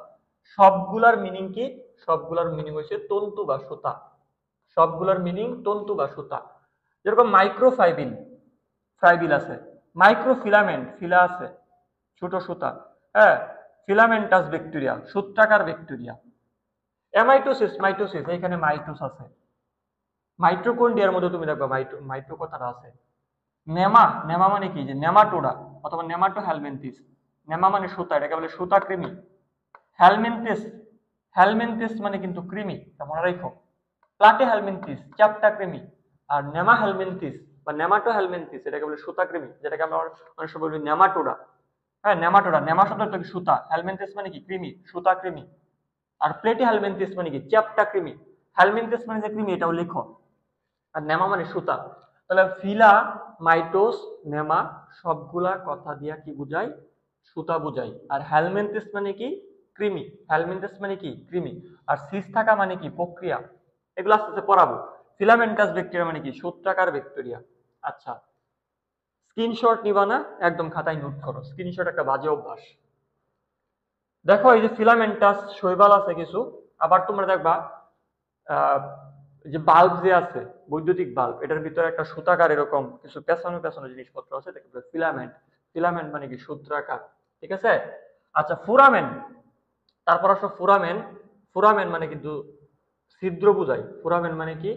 সবগুলার মিনিং কি? সবগুলার মিনিং হচ্ছে তন্তু বা সুতা। সবগুলোর মিনিং তন্তু বা সুতা। যেরকম মাইক্রোফাইবিল, ফাইবিল আছে, মাইক্রোফিলামেন্ট, ফিলা আছে, ছোট সুতা। হ্যাঁ, ফিলামেন্টাস ব্যাকটেরিয়া, সূত্রাকার ব্যাকটেরিয়া। অ্যামাইটোসিস, মাইটোসিস, এখানে মাইটোস আছে। মাইটোকন্ড্রিয়ার মধ্যে তুমি দেখবা মাইটো কথাটা আছে। নেমা, নেমা মানে কি, যে নেমাটোডা অথবা নেমাটো হেলমেন্থিস। নেমা মানে সুতা, এটাকে বলে সুতা কৃমি। হেলমেন্থিস, হেলমেন্থিস মানে কিন্তু কৃমি, তা মনে রাখো। প্লাটে হেলমেন্থিস চ্যাপ্টা কৃমি, আর নেমা হেলমেন্থিস বা নেমাটো হেলমেন্থিস এটাকে বলে সুতা কৃমি, যেটাকে আমরা অনেক সময় বলি নেমাটোডা। হ্যাঁ, নেমাটোডা, নেমা শব্দটা কি সুতা, হেলমেন্থিস মানে কি কৃমি, সুতা কৃমি। আর প্লেটি হেলমেন্থিস মানে কি চ্যাপ্টা কৃমি। হেলমেন্থিস মানে যে কৃমি, এটাও লেখো। আর নেমা মানে সুতা। তাহলে ফিলা, মাইটোস, নেমা সবগুলা কথা দিয়া কি বুঝাই, সুতা বুঝাই। আর হেলমেন্থিস মানে কি কৃমি, হেলমেন্থিস মানে কি কৃমি। আর সিস থাকা মানে কি প্রক্রিয়া। এগুলো আস্তে আস্তে পড়াবো। ফিলামেন্টাস ব্যাকটেরিয়া মানে কি সূত্রাকার ব্যাকটেরিয়া। আচ্ছা, স্ক্রিনশট নিবা না, একদম খাতায় নোট করো, স্ক্রিনশট একটা বাজে অভ্যাস। দেখো এই যে ফিলামেন্টাস শৈবাল আছে কিছু, আবার তোমরা দেখবা যে বাল্ব যে আছে, বৈদ্যুতিক বাল্ব, এটার ভিতরে একটা সুতাকার এরকম কিছু পেছানো পেছানো জিনিসপত্র আছে, এটাকে বলে ফিলামেন্ট। ফিলামেন্ট মানে কি সূত্রাকার, ঠিক আছে। আচ্ছা, ফুরামেন, তারপর আসো ফুরামেন। ফুরামেন মানে কিন্তু ছিদ্র বুঝায়। ফুরামেন মানে কি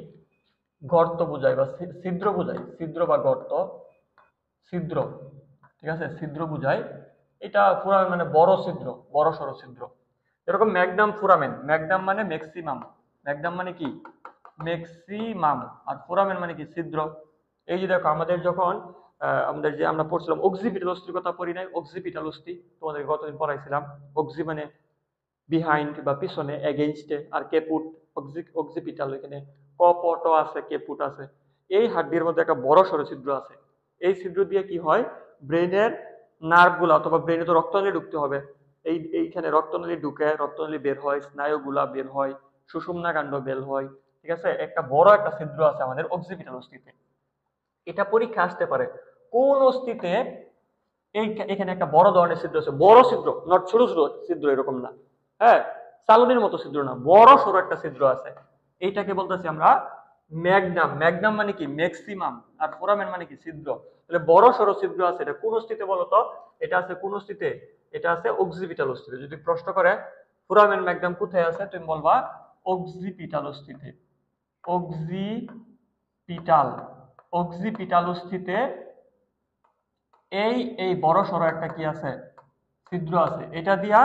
গর্ত বুঝায় বা ছিদ্র বুঝায়, ছিদ্র বা গর্ত, ছিদ্র, ঠিক আছে, ছিদ্র বুঝায়। এটা ফুরামেন মানে বড় ছিদ্র, বড় সড়ো ছিদ্র। এরকম ম্যাগনাম ফুরামেন, ম্যাগনাম মানে ম্যাক্সিমাম, ম্যাগনাম মানে কি ম্যাক্সিমাম, আর ফোরামেন মানে কি ছিদ্র। এই যে দেখো আমাদের যখন আমাদের যে আমরা পড়ছিলাম অক্সিপিটাল অস্থির কথা পড়ি নাই, অক্সিপিটাল অস্থি তোমাদের গতদিন পড়াইছিলাম। অক্সি মানে বিহাইন্ড বা পিছনে, এগেইনস্টে, আর কেপুট অক্সিপিটাল, এখানে কপট আছে, কেপুট আছে। এই হাড্ডির মধ্যে একটা বড় সড়ো ছিদ্র আছে। এই ছিদ্র দিয়ে কি হয়, ব্রেনের নার্ভ গুলা, অথবা ব্রেনে তো রক্তনালী ঢুকতে হবে, এইখানে রক্তনালী ঢুকে, রক্তনালী বের হয়, স্নায়ুগুলা বের হয়, সুষুম্না কাণ্ড বের হয়, ঠিক আছে। একটা বড় একটা ছিদ্র আছে আমাদের অক্সিপিটাল অস্থিতে। এটা পরীক্ষা আসতে পারে কোন অস্থিতে এই, এখানে একটা বড় ধরনের ছিদ্র আছে, বড় ছিদ্র, নট ছোট ছোট ছিদ্র এরকম না, হ্যাঁ, চালনির মতো ছিদ্র না, বড় সড়ো একটা ছিদ্র আছে। এইটাকে বলতেছি আমরা ম্যাগনাম। ম্যাগনাম মানে কি ম্যাক্সিমাম, আর ফোরামেন মানে কি ছিদ্র। তাহলে বড় সড়ো ছিদ্র আছে, এটা কোন অস্থিতে বলতো, এটা আছে কোন অস্থিতে, এটা আছে অক্সিপিটাল অস্থিতে। যদি প্রশ্ন করে ফোরামেন ম্যাগনাম কোথায় আছে, তুমি বলবা অক্সিপিটাল অস্থিতে। অক্সিপিটাল, অক্সিপিটাল অস্থিতে এই এই বড় সড়ো একটা কি আছে, ছিদ্র আছে। এটা দিয়া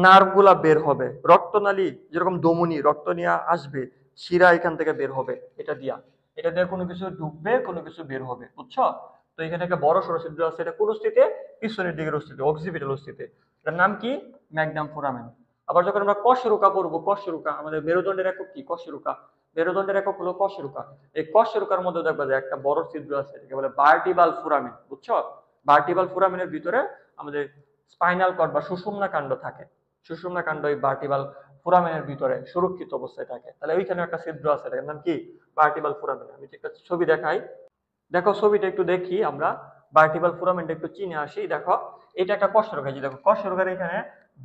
নার্ভ গুলা বের হবে, রক্তনালী যেরকম ধমনী, রক্ত নিয়ে আসবে, শিরা এখান থেকে বের হবে, এটা দিয়া, এটা দিয়ে কোনো কিছু ঢুকবে, কোনো কিছু বের হবে, বুঝছো। তো এখানে একটা বড় সড়ো ছিদ্র আছে, এটা কোন স্থিতে, পিছনের দিকের অস্থিতে, অক্সিপিটাল অস্থিতে। এটার নাম কি ম্যাগনাম ফোরামেন। আবার যখন আমরা কশেরুকা পড়বো, কশেরুকা আমাদের মেরুদণ্ডের একক কি, কশেরুকা, মেরুদণ্ডের একক হলো কশেরুকা। এই কশেরুকার মধ্যে দেখবা যে একটা বড় ছিদ্র আছে, এটাকে বলে ভার্টিবাল ফোরামেন, বুঝছো। ভার্টিবাল ফোরামেনের ভিতরে আমাদের স্পাইনাল কর্ড বা সুষুম্না কাণ্ড থাকে। সুষুম্না কাণ্ড এই ভার্টিবাল ফোরামেনের ভিতরে সুরক্ষিত অবস্থায় থাকে। তাহলে ওইখানে একটা ছিদ্র আছে, এটার নাম কি ভার্টিবাল ফোরামেন। আমি একটা ছবি দেখাই, দেখো ছবিটা একটু দেখি আমরা, ভার্টিবাল ফোরামেনটা একটু চিনে আসি। দেখো এটা একটা কশেরুকা, যে দেখো কশেরুকার এখানে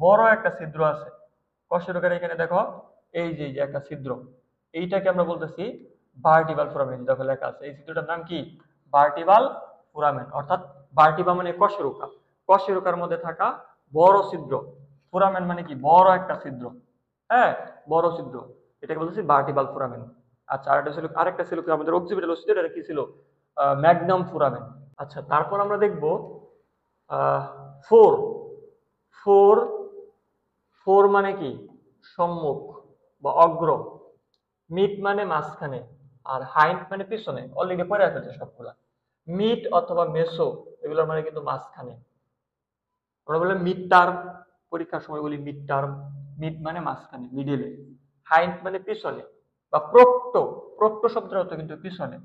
বড় একটা ছিদ্র আছে। কশেরুকার এখানে দেখো এই যে একটা ছিদ্র, এইটাকে আমরা বলতেছি ভার্টিবাল ফোরামেন। দেখো লেখা আছে, এই ছিদ্রটার নাম কি ভার্টিবাল ফোরামেন, অর্থাৎ ভার্টিবা মানে কশেরুকা, কশেরুকার মধ্যে থাকা বড় ছিদ্র। ফোরামেন মানে কি বড় একটা ছিদ্র, হ্যাঁ, বড় ছিদ্র, এটাকে বলতেছি ভার্টিবাল ফোরামেন। আচ্ছা, আরেকটা ছিল কি আমাদের অক্সিপিটাল অস্থি, এটা কি ছিল ম্যাগনাম ফোরামেন। আচ্ছা, তারপর আমরা দেখব ফোর। ফোর, ফোর মানে কি সম্মুখ বা অগ্র। মিড মানে মাঝখানে, আর হাইন্ড মানে পিছনে, অলরেডি পড়ে ফেলছে সবগুলা। মিড অথবা মেসো এগুলোর মানে কিন্তু মাঝখানে। আমরা বলি মিড টার্ম, পরীক্ষার সময় বলি মিড টার্ম। মিড মানে মাঝখানে, মিডিলে। হাইন্ড মানে পিছনে বা প্রক্ট, প্রক্ট শব্দের অর্থ কিন্তু পিছনে,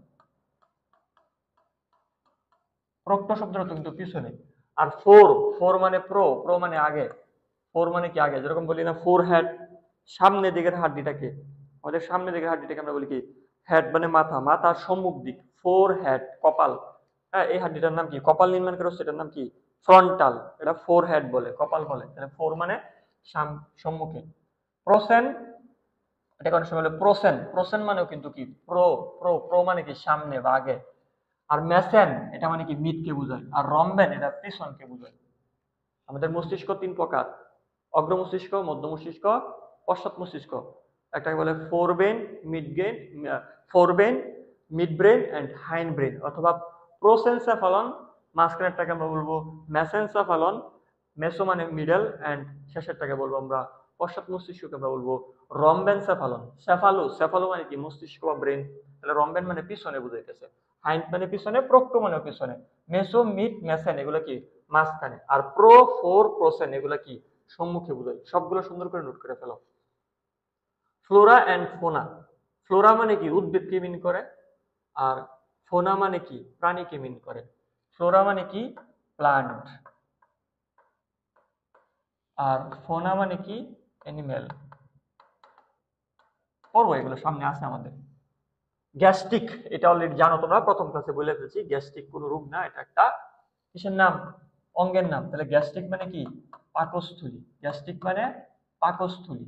প্রক্ট শব্দের অর্থ কিন্তু পিছনে। আর ফোর, ফোর মানে প্রো, প্রো মানে আগে। ফোর মানে কি আগে, যেরকম বলি না ফোর হেড, সামনের দিকের হাড্ডিটাকে, আমাদের সামনের দিকের হাড্ডিটাকে আমরা বলি কি হেড মানে মাথা, মাথার সম্মুখ দিক, ফোর হেড, কপাল। হ্যাঁ, এই হাড্ডিটার নাম কি, কপাল নির্মাণ করা হচ্ছে, এটার নাম কি ফ্রন্টাল, এটা ফোর হেড বলে, কপাল বলে। তাহলে ফোর মানে সম্মুখে। প্রসেন, এটাকে অনেক সময় বলে প্রোসেন। প্রোসেন মানেও কিন্তু কি প্রো, প্রো প্রো মানে কি সামনে বা আগে। আর মেসেন এটা মানে কি মিডকে বোঝায়। আর রম্বেন এটা পিছনকে বোঝায়। আমাদের মস্তিষ্ক তিন প্রকার: অগ্র মস্তিষ্ক, মধ্য মস্তিষ্ক, পশ্চাৎ মস্তিষ্ক। একটাকে বলে forebrain, midbrain and hindbrain, অথবা প্রোসেনসেফালন। মাঝখানেরটাকে আমরা বলবো মেসেনসেফালন, মেসো মানে মিডল, এন্ড শেষেরটাকে বলবো আমরা পশ্চাৎ মস্তিষ্ককে আমরা বলবো রম্বেনসেফালন। সেফালো মানে কি মস্তিষ্ক বা ব্রেন, তাহলে রম্বেন মানে পিছনে বুঝাইতেছে, হাইন্ড মানে পিছনে, প্রোক্টো মানে পিছনে, মেসো মিড মেসেন এগুলো কি মাঝখানে, আর প্রো ফোর প্রোসেন এগুলো কি সম্মুখে বোঝায়। সবগুলো সুন্দর করে নোট করে ফেলো। Flora and fauna. ফ্লোরা মানে কি উদ্ভিদকে মিন করে, আর ফোনা মানে কি প্রাণীকে মিন করে। ফ্লোরা মানে কি প্লান্ট, আর ফোনা মানে কি অ্যানিমেল। পড়বো, এগুলো সামনে আছে আমাদের। গ্যাস্ট্রিক, এটা অলরেডি জানো তোমরা, প্রথম ক্লাসে বলে ফেলছি। গ্যাস্ট্রিক কোনো রোগ না, এটা একটা কিসের নাম? অঙ্গের নাম। তাহলে গ্যাস্ট্রিক মানে কি পাকস্থলী। গ্যাস্ট্রিক মানে পাকস্থলী।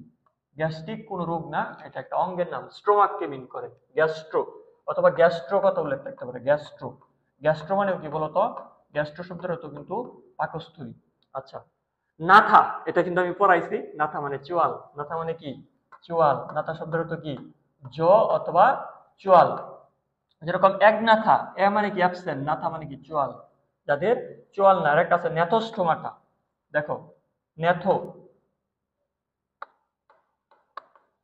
গ্যাস্ট্রিক কোনো রোগ না, এটা একটা অঙ্গের নাম। স্টোমাককে মিন করে গ্যাস্ট্রো, অথবা গ্যাস্ট্রো কথা উল্লেখ থাকতে পারে গ্যাস্ট্রো। গ্যাস্ট্রো মানে কি বলতো? গ্যাস্ট্রো শব্দের অর্থ কিন্তু পাকস্থলী। আচ্ছা, নাথা, এটা কিন্তু আমি পড়াইছি। নাথা মানে চোয়াল। নাথা মানে কি চোয়াল। নাথা শব্দের অর্থ কি জ অথবা চোয়াল। যেরকম এক নাথা, এ মানে কি অ্যাবসেন্ট, নাথা মানে কি চোয়াল। যাদের চোয়াল না, আরেকটা আছে নেথোস্টোমাটা। দেখো নেথো,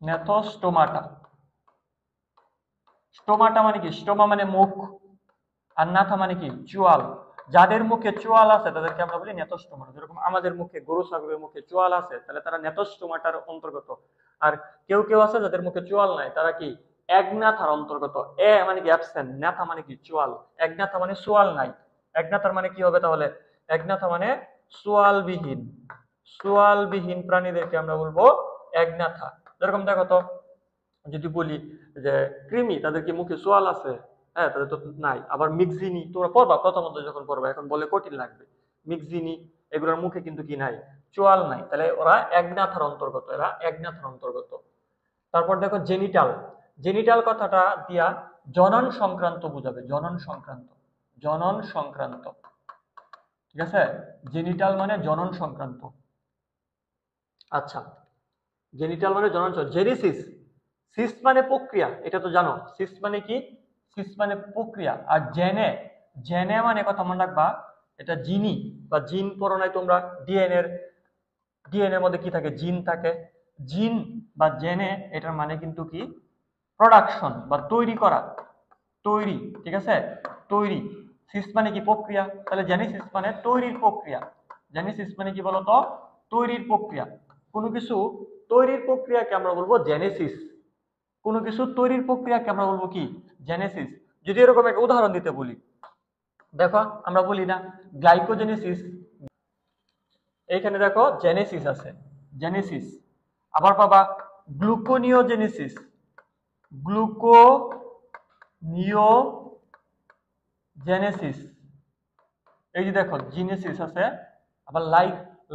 নেথোস্টোমাটা। স্টোমাটা মানে কি, স্টোমা মানে মুখ, আর নাথা মানে কি চোয়াল। যাদের মুখে চোয়াল আছে তাদেরকে আমরা বলি নেথোস্টোমা। যেরকম আমাদের মুখে, গরু ছাগলের মুখে চোয়াল আছে, তাহলে তারা নেথোস্টোমাটার অন্তর্গত। আর কেউ কেউ আছে যাদের মুখে চোয়াল নাই, তারা কি একনাথার অন্তর্গত। এ মানে কি অ্যাবসেন্ট, নাথা মানে কি চোয়াল। একনাথা মানে চোয়াল নাই। একনাথার মানে কি হবে তাহলে? একনাথা মানে চোয়ালবিহীন। চোয়ালবিহীন প্রাণীদেরকে আমরা বলবো একনাথা। যেরকম দেখো তো, যদি বলি যে কৃমি, তাদের কি মুখে চোয়াল আছে? হ্যাঁ, তাদের তো নাই। আবার মিক্সিনি তোমরা পড়বা প্রথমত, যখন পড়বা, এখন বলে কঠিন লাগবে। মিক্সিনি এগুলোর মুখে কিন্তু কি নাই, চোয়াল নাই। তাহলে ওরা একনাথার অন্তর্গত, এরা একনাথার অন্তর্গত। তারপর দেখো জেনিটাল। জেনিটাল কথাটা দিয়া জনন সংক্রান্ত বুঝাবে। জনন সংক্রান্ত, জনন সংক্রান্ত। ঠিক আছে, জেনিটাল মানে জনন সংক্রান্ত। আচ্ছা, জেনিটাল মানে জনন। জেনেসিস, সিস মানে প্রক্রিয়া, এটা তো জানো। সিস মানে কি? সিস মানে প্রক্রিয়া। আর জেনে, জেনে মানে কথা মনে রাখবা, এটা জিনি বা জিন পড়ো নাই তোমরা? ডিএনএর মধ্যে কি থাকে? জিন থাকে। জিন বা জেনে, এটার মানে কিন্তু কি প্রোডাকশন বা তৈরি করা, তৈরি। ঠিক আছে, তৈরি। সিস মানে কি প্রক্রিয়া, তাহলে জেনেসিস মানে তৈরির প্রক্রিয়া। জেনেসিস মানে কি বলতো? তৈরির প্রক্রিয়া। কোনো কিছু তৈরির প্রক্রিয়াকে আমরা বলবো জেনেসিস। কোনো কিছু তৈরির প্রক্রিয়াকে আমরা বলবো কি জেনেসিস। যদি এরকম একটা উদাহরণ দিতে বলি, দেখো আমরা বলি না গ্লাইকোজেনেসিস, এইখানে দেখো জেনেসিস আছে, জেনেসিস। আবার পাবা গ্লুকোনিওজেনেসিস, গ্লুকোনিওজেনেসিস। এই যে দেখো জিনেসিস আছে। আবার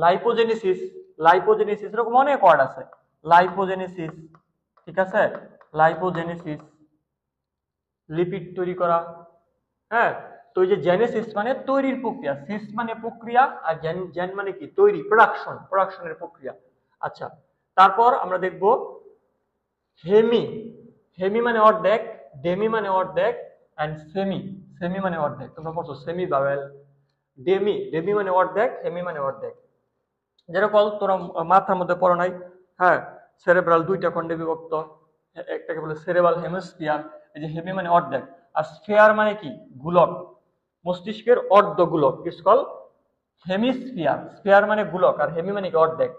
লাইপোজেনেসিস, লাইপোজেনেসিস, এরকম অনেক ওয়ার্ড আছে। লাইপোজেনেসিস, ঠিক আছে, লাইপোজেনেসিস, লিপিড তৈরি করা। হ্যাঁ, তো এই যে জেনেসিস মানে তৈরির প্রক্রিয়া, সিস মানে প্রক্রিয়া, আর জেন, জেন মানে কি তৈরি, প্রোডাকশন, প্রোডাকশনের প্রক্রিয়া। আচ্ছা, তারপর আমরা দেখব হেমি। হেমি মানে অর্ধেক, ডেমি মানে অর্ধেক, এন্ড সেমি, সেমি মানে অর্ধেক। তোমরা পড়ছো সেমি বাবেল। ডেমি, ডেমি মানে অর্ধেক, হেমি মানে অর্ধেক। যেরকম তোমরা মাথার মধ্যে পড়ো নাই? হ্যাঁ, সেরেব্রাল দুইটা খণ্ডে বিভক্ত, একটাকে বলে সেরেব্রাল হেমিস্ফিয়ার। এই যে হেমি মানে অর্ধেক, আর স্ফিয়ার মানে কি গোলক, মস্তিষ্কের অর্ধ গোলক, ইটস কল হেমিস্ফিয়ার। স্ফিয়ার মানে গোলক, আর হেমি মানে কি অর্ধেক,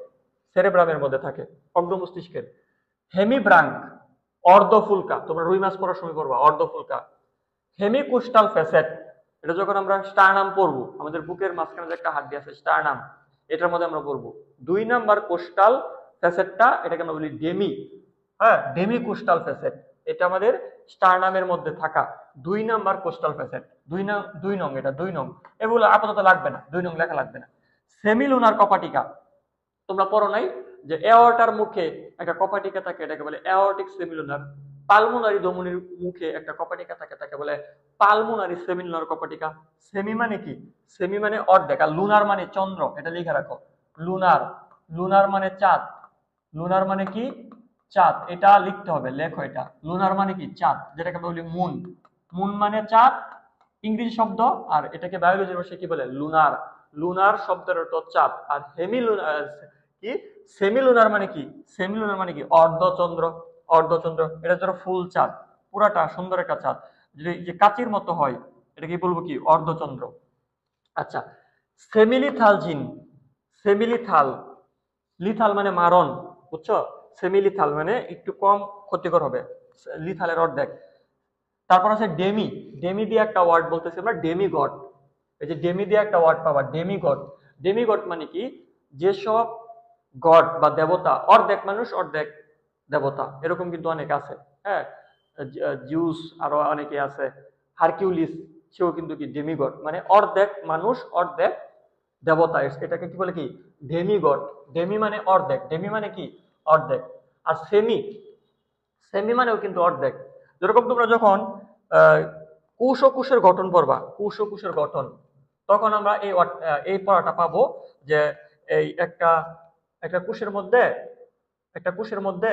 সেরেব্রামের মধ্যে থাকে, অগ্র মস্তিষ্কের। হেমিব্রাঙ্ক অর্ধ ফুলকা, তোমরা রুই মাছ পড়ার সময় পড়বা অর্ধ ফুলকা। হেমিকোস্টাল ফ্যাসেট, এটা যখন আমরা স্টারনাম পড়বো, আমাদের বুকের মাঝখানে যে একটা হাড্ডি আছে স্টারনাম, এটার মধ্যে আমরা পড়বো 2 নাম্বার কোস্টাল ফ্যাসেটটা, এটাকে আমরা বলি ডেমি। হ্যাঁ, ডেমি কোস্টাল ফ্যাসেট, এটা আমাদের স্টারনামের মধ্যে থাকা 2 নাম্বার কোস্টাল ফ্যাসেট। 2 নং, এটা 2 নং। এগুলো আপাতত লাগবে না, 2 নং লেখা লাগবে না। সেমিলুনার কপাটিকা, তোমরা পড়ো নাই? যে এওর্টার মুখে একটা কপাটিকা থাকে, এটাকে বলে এওর্টিক সেমিলুনার। পালমোনারি ধমনির মুখে একটা কপাটিকা থাকে, তাকে বলে পালমোনারি সেমিলুনার কপাটিকা। সেমি মানে কি? সেমি মানে অর্ধেক, আর লুনার মানে চন্দ্র, এটা লিখে রাখো। লুনার, লুনার মানে চাঁদ, লুনার মানে কি? চাঁদ, এটা লিখতে হবে, লেখো এটা। লুনার মানে কি? চাঁদ, যেটাকে বলি মুন। মুন মানে চাঁদ, ইংরেজি শব্দ, আর এটাকে বায়োলজির ভাষায় কি বলে? লুনার। লুনার শব্দের অর্থ চাঁদ। আর হেমিলুনার কি? সেমিলুনার মানে কি? সেমিলুনার মানে কি? অর্ধচন্দ্র। অর্ধচন্দ্র, এটা ধরো ফুল চাঁদ, পুরাটা সুন্দর একটা চাঁদ, যদি যে কাচির মতো হয়, এটা কি বলবো? কি? অর্ধচন্দ্র। আচ্ছা, সেমিলিথাল জিন। সেমিলিথাল, লিথাল মানে মারণ, বুঝছো? সেমিলিথাল মানে একটু কম ক্ষতিকর হবে, লিথালের অর্ধেক। তারপর আছে ডেমি। ডেমি দিয়ে একটা ওয়ার্ড বলতেছি আমরা, ডেমিগড। এই যে ডেমি দিয়ে একটা ওয়ার্ড পাবা, ডেমিগড। ডেমিগড মানে কি? যেসব গড বা দেবতা অর্ধেক মানুষ অর্ধেক দেবতা, এরকম কিন্তু অনেক আছে। হ্যাঁ, জিউস, আরো অনেকে আছে। হারকিউলিস, সেও কিন্তু কি? ডেমিগড, মানে অর্ধেক মানুষ অর্ধেক দেবতা, এটাকে কি বলে? কি? ডেমিগড। ডেমি মানে অর্ধেক, ডেমি মানে কি? অর্ধেক। আর সেমি, সেমি মানেও কিন্তু অর্ধেক। যেরকম তোমরা যখন আহ, কোষ ও কোষের গঠন পড়বা, কোষ ও কোষের গঠন, তখন আমরা এই পড়াটা পাবো যে এই একটা একটা কোষের মধ্যে, একটা কোষের মধ্যে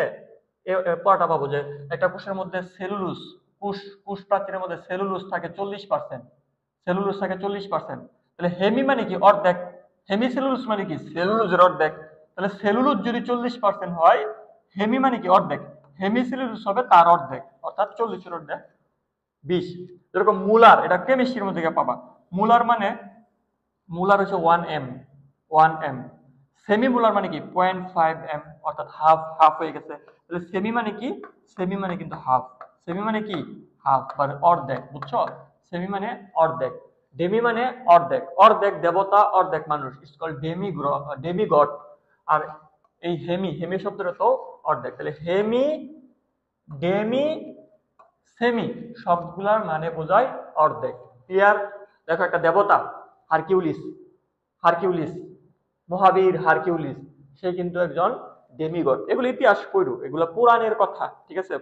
পড়াটা পাবো যে একটা কোষের মধ্যে সেলুলোজ, কোষ কোষ প্রাচীরের মধ্যে সেলুলোজ থাকে 40%, সেলুলোজ থাকে 40%। তাহলে হেমি মানে কি? অর্ধেক। হেমি সেলুলোজ মানে কি? সেলুলোজের অর্ধেক। তাহলে সেলুলোজ যদি 40% হয়, হেমি মানে কি? অর্ধেক। হেমি সেলুলোজ হবে তার অর্ধেক, অর্থাৎ 40-এর অর্ধেক 20। যেরকম মুলার, এটা কেমিস্ট্রির মধ্যে পাবা। মুলার মানে, মুলার হচ্ছে 1 m, 1 m। সেমি মুলার মানে কি? 0.5 m, অর্থাৎ হাফ, হাফ হয়ে গেছে। তাহলে সেমি মানে কি? সেমি মানে কিন্তু হাফ। সেমি মানে কি? হাফ, মানে অর্ধেক, বুঝছো? সেমি মানে অর্ধেক। ডেমি মানে অর্ধেক, অর্ধেক দেবতা অর্ধেক মানুষ, ইটস কল্ড ডেমিগড। আর এই হেমি, হেমি শব্দটা তো অর্ধেক। তাহলে হেমি, ডেমি, সেমি সবগুলার মানে বোঝায় অর্ধেক। ক্লিয়ার? দেখো একটা দেবতা হারকিউলিস, হারকিউলিস, মহাবীর হারকিউলিস, সে কিন্তু একজন ডেমিগড। এগুলো ইতিহাস পড়ো, এগুলো পুরাণের কথা, ঠিক আছে?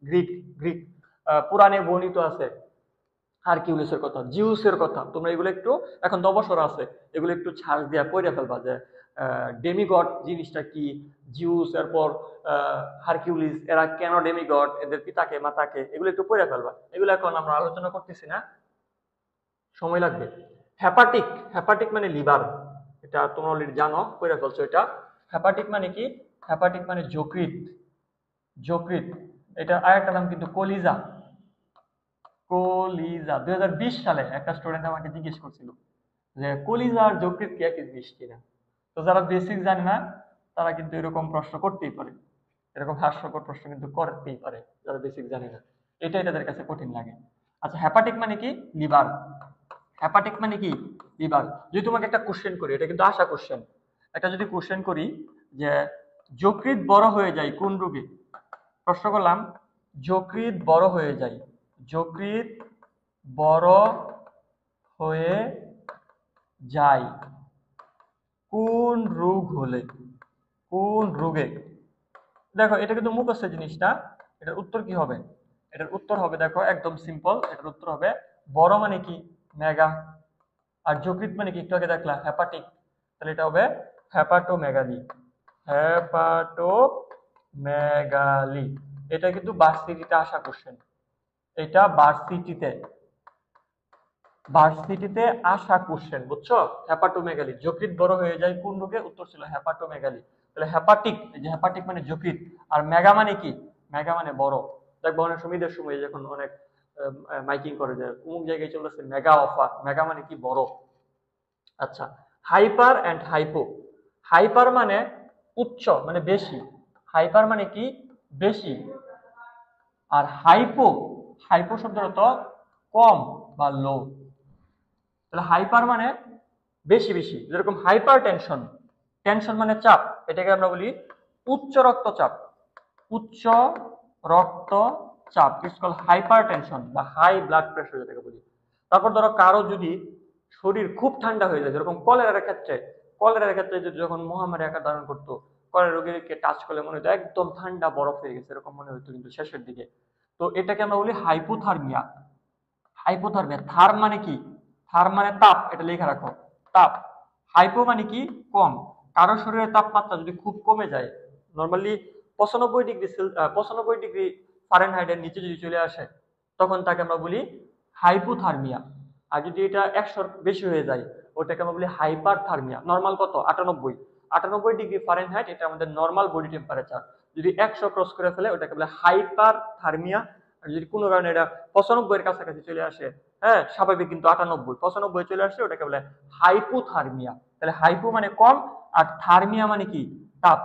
গ্রিক, গ্রিক পুরাণে বর্ণিত আছে হারকিউলিসের কথা, জিউসের কথা। তোমরা এগুলো একটু, এখন তো অবসর আছে, এগুলো একটু ছাড় দিয়া পড়ে ফেলবা যে ডেমিগড জিনিসটা কি, জিউস, এরপর হারকিউলিস, এরা কেন ডেমিগড, এদের পিতাকে মাতাকে, এগুলো একটু পড়ে ফেলবা। এগুলো এখন আমরা আলোচনা করতেছি না, সময় লাগবে। হ্যাপাটিক, হ্যাপাটিক মানে লিভার, এটা তোমরা অলরেডি জানো, পড়ে ফেলছো এটা। হ্যাপাটিক মানে কি? হ্যাপাটিক মানে যকৃৎ, যকৃৎ। এটা আরেকটা নাম কিন্তু কলিজা, কলিজা। 2020 সালে একটা স্টুডেন্ট আমাকে জিজ্ঞেস করছিল যে কলিজা আর যকৃৎ কি একই জিনিস কিনা। তো যারা বেসিক জানে না, তারা কিন্তু এরকম প্রশ্ন করতেই পারে, এরকম হাস্যকর প্রশ্ন কিন্তু করতেই পারে, যারা বেসিক জানে না, এটাই তাদের কাছে কঠিন লাগে। আচ্ছা, হ্যাপাটিক মানে কি? লিভার। হ্যাপাটিক মানে কি? লিভার। যদি তোমাকে একটা কোশ্চেন করি, এটা কিন্তু আশা কোশ্চেন, একটা যদি কোশ্চেন করি যে যকৃৎ বড় হয়ে যায় কোন রোগে, প্রশ্ন করলাম যকৃৎ বড় হয়ে যায়, যকৃৎ বড় হয়ে যায় কোন রোগ হলে, কোন রোগে? দেখো এটা কিন্তু মুখস্থ জিনিস না, এটার উত্তর কি হবে? এটার উত্তর হবে, দেখো একদম সিম্পল, এটার উত্তর হবে বড় মানে কি? মেগা। আর যকৃৎ মানে কি? একটু আগে দেখলা হ্যাপাটিক, তাহলে এটা হবে হ্যাপাটোমেগালি, হ্যাপাটোমেগালি। এটা কিন্তু ভার্সিটিতে আসা কোশ্চেন, এটা ভার্সিটিতে, ভার্সিটিতে আসা কোশ্চেন, বুঝছো? হ্যাপাটোমেগালি, যকৃৎ বড় হয়ে যায় কোন রোগে? উত্তর ছিল হ্যাপাটোমেগালি। তাহলে হ্যাপাটিক, এই যে হ্যাপাটিক মানে যকৃৎ, আর মেগা মানে কি? মেগা মানে বড়। দেখবো অনেক সুবিধার সময় যখন অনেক মাইকিং করে যে অমুক জায়গায় চলেছে মেগা অফার, মেগা মানে কি? বড়। আচ্ছা, হাইপার এন্ড হাইপো। হাইপার মানে উচ্চ, মানে বেশি, হাইপার মানে কি? বেশি। আর হাইপো, হাইপো শব্দের অর্থ কম বা লো। তাহলে হাইপার মানে বেশি বেশি, যেরকম হাইপার টেনশন, টেনশন মানে চাপ, এটাকে আমরা বলি উচ্চ রক্তচাপ, উচ্চ রক্তচাপ, ইটস কল হাইপার টেনশন বা হাই ব্লাড প্রেশার যেটাকে বলি। তারপর ধরো কারো যদি শরীর খুব ঠান্ডা হয়ে যায়, যেরকম কলেরার ক্ষেত্রে, কলেরার ক্ষেত্রে যদি যখন মহামারী আকার ধারণ করতো, পরে রোগীকে টাচ করলে মনে হতো একদম ঠান্ডা বরফ হয়ে গেছে, এরকম মনে হতো কিন্তু শেষের দিকে। তো এটাকে আমরা বলি হাইপোথার্মিয়া। হাইপোথার্মিয়া। থার্ম মানে কি? থার্ম মানে তাপ, এটা লিখে রাখো, তাপ। হাইপো মানে কি? কম। কারো শরীরের তাপমাত্রা যদি খুব কমে যায়, নর্মালি 95 ডিগ্রি ফারেনহাইটের নিচে যদি চলে আসে, তখন তাকে আমরা বলি হাইপোথার্মিয়া। আর যদি এটা 100 বেশি হয়ে যায়, ওটাকে আমরা বলি হাইপারথার্মিয়া। নর্মাল কত? 98 ডিগ্রি ফারেনহাইট, এটা আমাদের নর্মাল বডি টেম্পারেচার। যদি 100 ক্রস করে ফেলে, ওটাকে বলে হাইপারথার্মিয়া। আর যদি কোনো কারণে এটা 95 এর কাছাকাছি চলে আসে, হ্যাঁ স্বাভাবিক কিন্তু 98, 95 চলে আসে, ওটাকে বলে হাইপোথার্মিয়া। তাহলে হাইপো মানে কম, আর থার্মিয়া মানে কি? তাপ।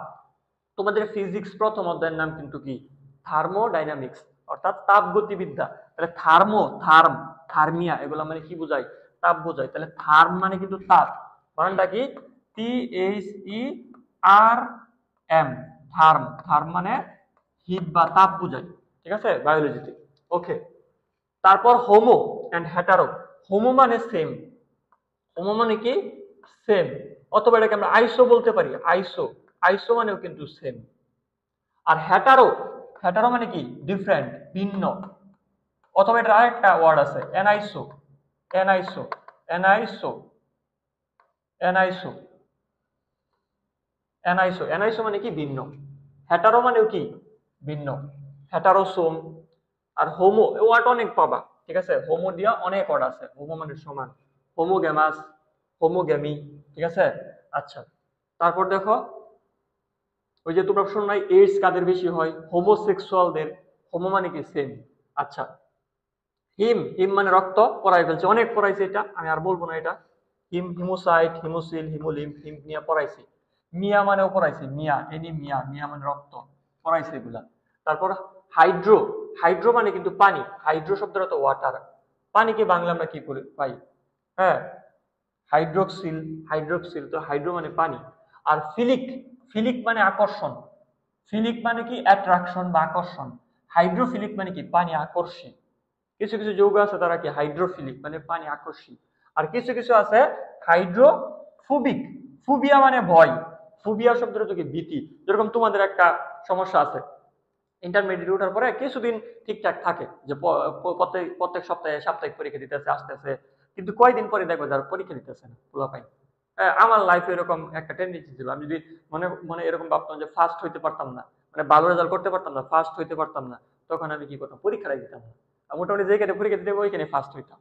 তোমাদের ফিজিক্স প্রথম অধ্যায়ের নাম কিন্তু কি? থার্মোডাইনামিক্স, অর্থাৎ তাপগতিবিদ্যা। তাহলে থার্মিয়া এগুলো মানে কি বোঝায়? তাপ বোঝায়। তাহলে থার্ম মানে কিন্তু তাপ, বানানটা কি? THERM, থার্ম মানে হিট বা তাপ বোঝায়, ঠিক আছে, বায়োলজিতে। ওকে, তারপর হোমো এন্ড হেটারো। হোমো মানে সেম, হোমো মানে কি? সেম। অথবা এটাকে আমরা আইসো বলতে পারি, আইসো মানেও কিন্তু সেম। আর হেটারো মানে কি? ডিফারেন্ট, ভিন্ন। অথবা এটার আরেকটা ওয়ার্ড আছে, অ্যানাইসো। অ্যানাইসো অ্যানাইসো অ্যানাইসো অ্যানাইসো মানে কি? ভিন্ন। হেটারো মানেও কি? ভিন্ন, হেটারোসোম। আর হোমো ওয়ার্ড অনেক পাবা, ঠিক আছে, হোমো দিয়া অনেক ওয়ার্ড আছে। হোমো মানে সমান, হোমোগ্যামাস, হোমোগ্যামি, ঠিক আছে। আচ্ছা, তারপর দেখো, ওই যে তোমরা শোনো নাই এইডস কাদের বেশি হয়? হোমোসেক্সুয়ালদের। হোমো মানে কি? সেম। আচ্ছা, হিম মানে রক্ত, পড়াই ফেলছে, অনেক পড়াইছে, এটা আমি আর বলবো না। এটা হিমোসাইট, হিমোসিল, হিমোলিম, হিম নিয়ে পড়াইছি। মিয়া মানেও পড়াইছি, মিয়া মানে রক্ত, পড়াইছে এগুলা। তারপর হাইড্রো মানে কিন্তু পানি। হাইড্রো শব্দটা তো ওয়াটার, পানিকে বাংলা আমরা কি করে পাই? হ্যাঁ, হাইড্রোক্সিল। তো হাইড্রো মানে পানি। আর ফিলিক মানে আকর্ষণ। ফিলিক মানে কি? অ্যাট্রাকশন বা আকর্ষণ। হাইড্রোফিলিক মানে কি? পানি আকর্ষী। কিছু কিছু যৌগ আছে তারা কি? হাইড্রোফিলিক মানে পানি আকর্ষী। আর কিছু কিছু আছে হাইড্রোফোবিক। ফুবিয়া মানে ভয়। ফুবিয়া শব্দটা তো কি? ভীতি। যেরকম তোমাদের একটা সমস্যা আছে, ইন্টারমিডিয়েট ওঠার পরে কিছুদিন ঠিকঠাক থাকে, যে প্রত্যেক সপ্তাহে সাপ্তাহিক পরীক্ষা দিতেছে, আসতেছে, কিন্তু কয়দিন পরে দেখবো যারা পরীক্ষা দিতেছে না, পোলাপাই। আমার লাইফে এরকম একটা টেন্ডেন্সি ছিল, আমি যদি মনে মনে এরকম ভাবতাম যে ফার্স্ট হইতে পারতাম না, মানে ভালো রেজাল্ট করতে পারতাম না, ফার্স্ট হইতে পারতাম না, তখন আমি কি করতাম? পরীক্ষাটা দিতাম না। আর মোটামুটি যেখানে পরীক্ষা দিতে ওইখানে ফার্স্ট হইতাম।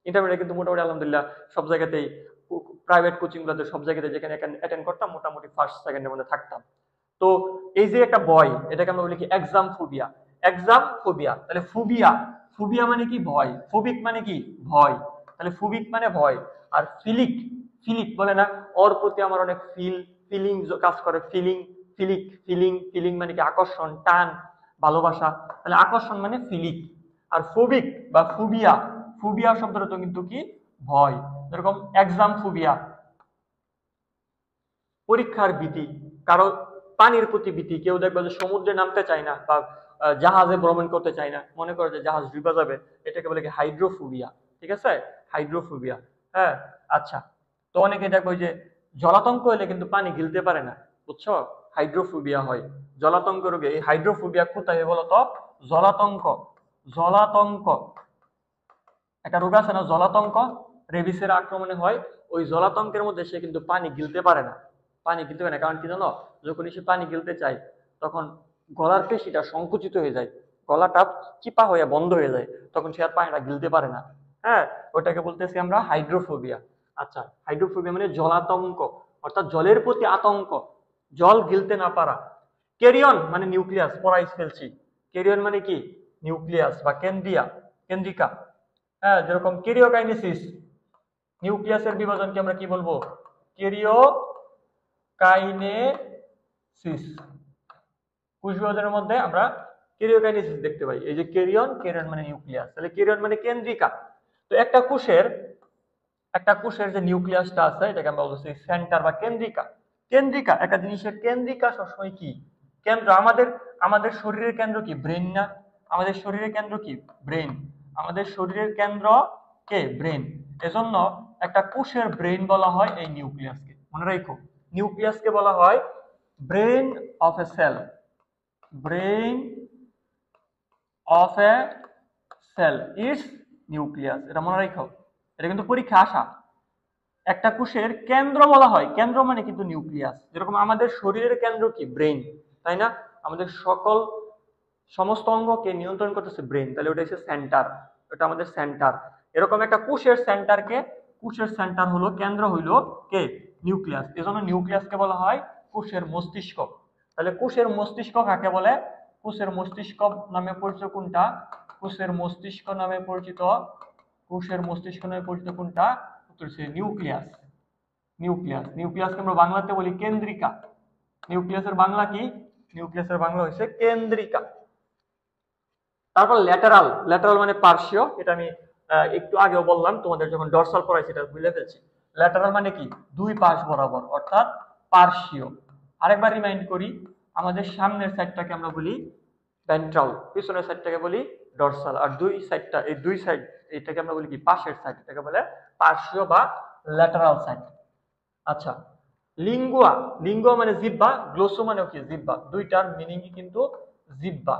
ইন্টারমিডিয়েট কিন্তু মোটামুটি আলহামদুলিল্লাহ সব জায়গাতেই, প্রাইভেট কোচিং গুলোতে সব জায়গাতে যেখানে অ্যাটেন্ড করতাম, মোটামুটি ফার্স্ট সেকেন্ডের মধ্যে থাকতাম। তো এই যে একটা ভয়, এটাকে আমরা বলি কি? Exam phobia. তাহলে ফুবিয়া মানে কি? ভয়। ফোবিক মানে কি? ভয়। তাহলে ফুবিক মানে ভয়। আর ফিলিক বলে না, ওর প্রতি আমার অনেক ফিলিং কাজ করে। ফিলিং মানে কি? আকর্ষণ, টান, ভালোবাসা। তাহলে আকর্ষণ মানে ফিলিক। আর ফোবিক বা ফুবিয়া শব্দটা তো কিন্তু কি? ভয়। যেরকম এক্সাম ফোবিয়া, পরীক্ষার ভীতি, কারো পানির প্রতি ভীতি। কেউ দেখবে যে সমুদ্রে নামতে চায় না, বা জাহাজে ভ্রমণ করতে চায় না, মনে করে যে জাহাজ ডুবে যাবে, এটাকে বলে কি? হাইড্রোফোবিয়া, ঠিক আছে, হাইড্রোফোবিয়া। হ্যাঁ, আচ্ছা। তো অনেকে দেখো যে জলাতঙ্ক হলে কিন্তু পানি গিলতে পারে না, বুঝছো, হাইড্রোফোবিয়া হয়। জলাতঙ্ক রোগে এই হাইড্রোফোবিয়া কোথায় বলতো? জলাতঙ্ক একটা রোগ আছে না, জলাতঙ্ক, রেবিসের আক্রমণে হয়। ওই জলাতঙ্কের মধ্যে সে কিন্তু পানি গিলতে পারে না, কারণ কি জানো? যখন সে পানি গিলতে চায়, তখন গলার পেশিটা সংকুচিত হয়ে যায়, গলাটা চিপা হয়ে বন্ধ হয়ে যায়, তখন সে আর পানিটা গিলতে পারে না। হ্যাঁ, ওটাকে বলতেছি আমরা হাইড্রোফোবিয়া। আচ্ছা, হাইড্রোফোবিয়া মানে জলাতঙ্ক, অর্থাৎ জলের প্রতি আতঙ্ক, জল গিলতে না পারা। ক্যারিয়ন মানে নিউক্লিয়াস, পড়াই ফেলছি। ক্যারিয়ন মানে কি? নিউক্লিয়াস বা কেন্দ্রিকা। হ্যাঁ, যেরকম ক্যারিওকাইনেসিস, নিউক্লিয়াসের বিভাজনকে আমরা কি বলবো? ক্যারিওকাইনেসিস। কোষ বিভাজনের মধ্যে আমরা ক্যারিওকাইনেসিস দেখতে পাই। এই যে ক্যারিয়ন মানে নিউক্লিয়াস, তাহলে ক্যারিয়ন মানে কেন্দ্রিকা। তো একটা কোষের যে নিউক্লিয়াসটা আছে, এটাকে আমরা বলছি সেন্টার বা কেন্দ্রিকা। একটা জিনিসের কেন্দ্রিকা সবসময় কি? কেন্দ্র। আমাদের শরীরের কেন্দ্র কি? ব্রেন না? আমাদের শরীরের কেন্দ্র কি? ব্রেন। আমাদের শরীরের কেন্দ্র কে? ব্রেন। এজন্য একটা কোষের ব্রেন বলা হয় এই নিউক্লিয়াসকে, মনে রাখো, নিউক্লিয়াসকে বলা হয় brain of a cell, brain of a cell is nucleus. এটা মনে রাখো, এটা কিন্তু পরীক্ষা আসা। একটা কোষের কেন্দ্র বলা হয়, কেন্দ্র মানে কিন্তু নিউক্লিয়াস। যেরকম আমাদের শরীরের কেন্দ্র কি? ব্রেন, তাই না? আমাদের সমস্ত অঙ্গকে নিয়ন্ত্রণ করতেছে ব্রেন, তাহলে ওটা হচ্ছে সেন্টার, ওটা আমাদের সেন্টার। এরকম একটা কোষের সেন্টারকে, কোষের সেন্টার হলো, কেন্দ্র হইলো কে? নিউক্লিয়াস। এজন্য নিউক্লিয়াসকে বলা হয় কোষের মস্তিষ্ক। তাহলে কোষের মস্তিষ্ক কাকে বলে? কোষের মস্তিষ্ক নামে পরিচিত কোনটা? কোষের মস্তিষ্ক নামে পরিচিত, কোষের মস্তিষ্ক নামে পরিচিত কোনটা? উত্তর হচ্ছে নিউক্লিয়াস। নিউক্লিয়াস, নিউক্লিয়াসকে আমরা বাংলাতে বলি কেন্দ্রিকা। নিউক্লিয়াসের বাংলা কি? নিউক্লিয়াসের বাংলা হচ্ছে কেন্দ্রিকা। তারপর ল্যাটারাল, ল্যাটারাল মানে পার্শ্বীয়। এটা আমি একটু আগেও বললাম, তোমাদের যখন ডরসাল পড়াইছি এটা ভুলে ফেলছি। ল্যাটারাল মানে কি? দুই পাশ বরাবর, অর্থাৎ পার্শ্বীয়। আরেকবার রিমাইন্ড করি, আমাদের সামনের সাইডটাকে আমরা বলি ভেন্ট্রাল, পিছনের সাইডটাকে বলি ডরসাল, আর দুই সাইডটা, এই দুই সাইড এটাকে আমরা বলি কি? পাশের সাইড, এটাকে বলে পার্শ্বীয় বা ল্যাটারাল সাইড। আচ্ছা, লিঙ্গুয়া, লিঙ্গুয়া মানে জিহ্বা, গ্লোসো মানেও কি? জিহ্বা। দুইটার মিনিংই কিন্তু জিহ্বা।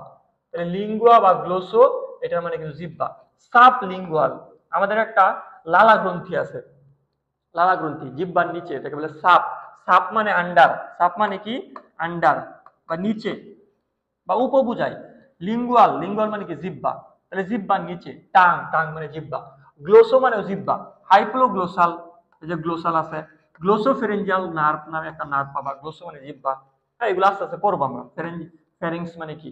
তাহলে লিঙ্গুয়া বা গ্লোসো, এটার মানে কিন্তু জিহ্বা। সাব লিঙ্গুয়াল, আমাদের একটা লালা গ্রন্থি আছে, লালা গ্রন্থি জিহ্বার নিচে, এটাকে বলে সাপ। সাপ মানে আন্ডার, সাপ মানে কি? আন্ডার বা নিচে বা উপবুঝায়। লিঙ্গুয়াল, লিঙ্গুয়াল মানে কি? জিহ্বা। তাহলে জিহ্বার নিচে। টাং, টাং মানে জিহ্বা। গ্লোসো মানেও জিহ্বা। হাইপোগ্লোসাল, এই যে গ্লোসাল আছে। গ্লোসোফেরেঞ্জিয়াল নার্ভ নামে একটা নার্ভ পাবা, গ্লোসো মানে জিহ্বা। হ্যাঁ, এগুলো আস্তে আস্তে পড়বো আমরা। ফেরিংস মানে কি?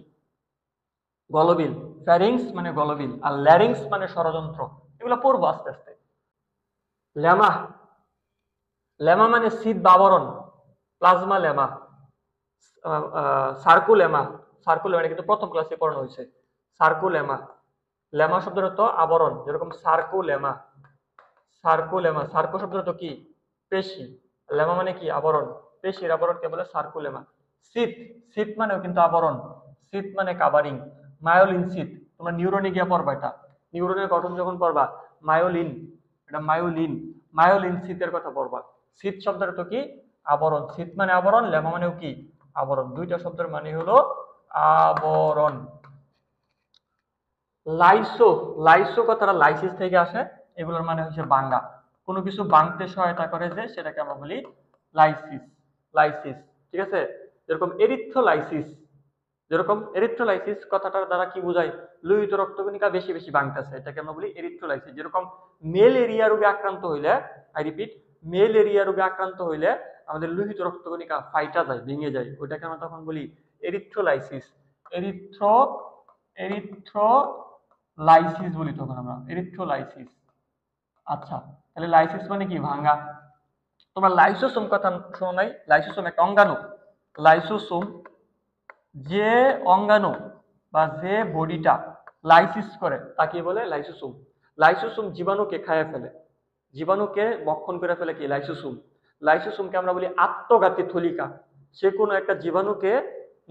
গলবিল। ফ্যারিংস মানে গলবিল, আর ল্যারিংস মানে ষড়যন্ত্র। এগুলো পড়বো আস্তে আস্তে। লেমা, লেমা মানে শীত বা আবরণ। প্লাজমা লেমা, সার্কুলেমা, সার্কুলেমা এটা কিন্তু প্রথম ক্লাসে পড়ানো হয়েছে। সার্কুলেমা, লেমা শব্দের অর্থ আবরণ, যেরকম সার্কুলেমা। সার্কুলেমা, সার্কো শব্দের অর্থ কি? পেশি। লেমা মানে কি? আবরণ। পেশির আবরণকে বলে সার্কুলেমা। শীত, শীত মানেও কিন্তু আবরণ। শীত মানে কাভারিং। মায়োলিন শীত, তোমরা নিউরনে গিয়ে পড়বা এটা। নিউরনের গঠন যখন পড়বা, মায়োলিন, এটা মায়োলিন, মায়োলিন শীতের কথা পড়বা। শীত শব্দের অর্থ কি? আবরণ। শীত মানে আবরণ, লেমা মানেও কি? আবরণ। দুইটা শব্দের মানে হলো আবরণ। লাইসো, লাইসো কথাটা লাইসিস থেকে আসে, এগুলোর মানে হচ্ছে বাঙ্গা। কোনো কিছু বাংতে সহায়তা করে যে, সেটাকে আমরা বলি লাইসিস। লাইসিস, ঠিক আছে? যেরকম এরিথ্রোলাইসিস, যেরকম এরিথ্রোলাইসিস কথাটার দ্বারা কি বোঝায়? লোহিত রক্তকণিকা বেশি বেশি বাংতেছে, এটাকে আমরা বলি এরিথ্রোলাইসিস। যেরকম মেলেরিয়া রোগে আক্রান্ত হইলে, আই রিপিট, মেলেরিয়া রোগে আক্রান্ত হইলে আমাদের লোহিত রক্তকণিকা ফাইটা যায়, ভেঙে যায়, ওইটাকে আমরা তখন বলি এরিথ্রোলাইসিস। এরিথ্রো, এরিথ্রোলাইসিস বলি তখন আমরা, এরিথ্রোলাইসিস। আচ্ছা, তাহলে লাইসিস মানে কি? ভাঙা। তোমরা লাইসোসোম কথা শোনো নাই? লাইসোসোম একটা অঙ্গাণু। লাইসোসোম, যে অঙ্গাণু বা যে বডিটা লাইসিস করে তাকে বলে লাইসোসোম। লাইসোসোম জীবাণুকে খায় ফেলে, জীবাণুকে ভক্ষণ করে ফেলে কি? লাইসোসোম। লাইসোসোমকে আমরা বলি আত্মঘাতী থলিকা। সে কোনো একটা জীবাণুকে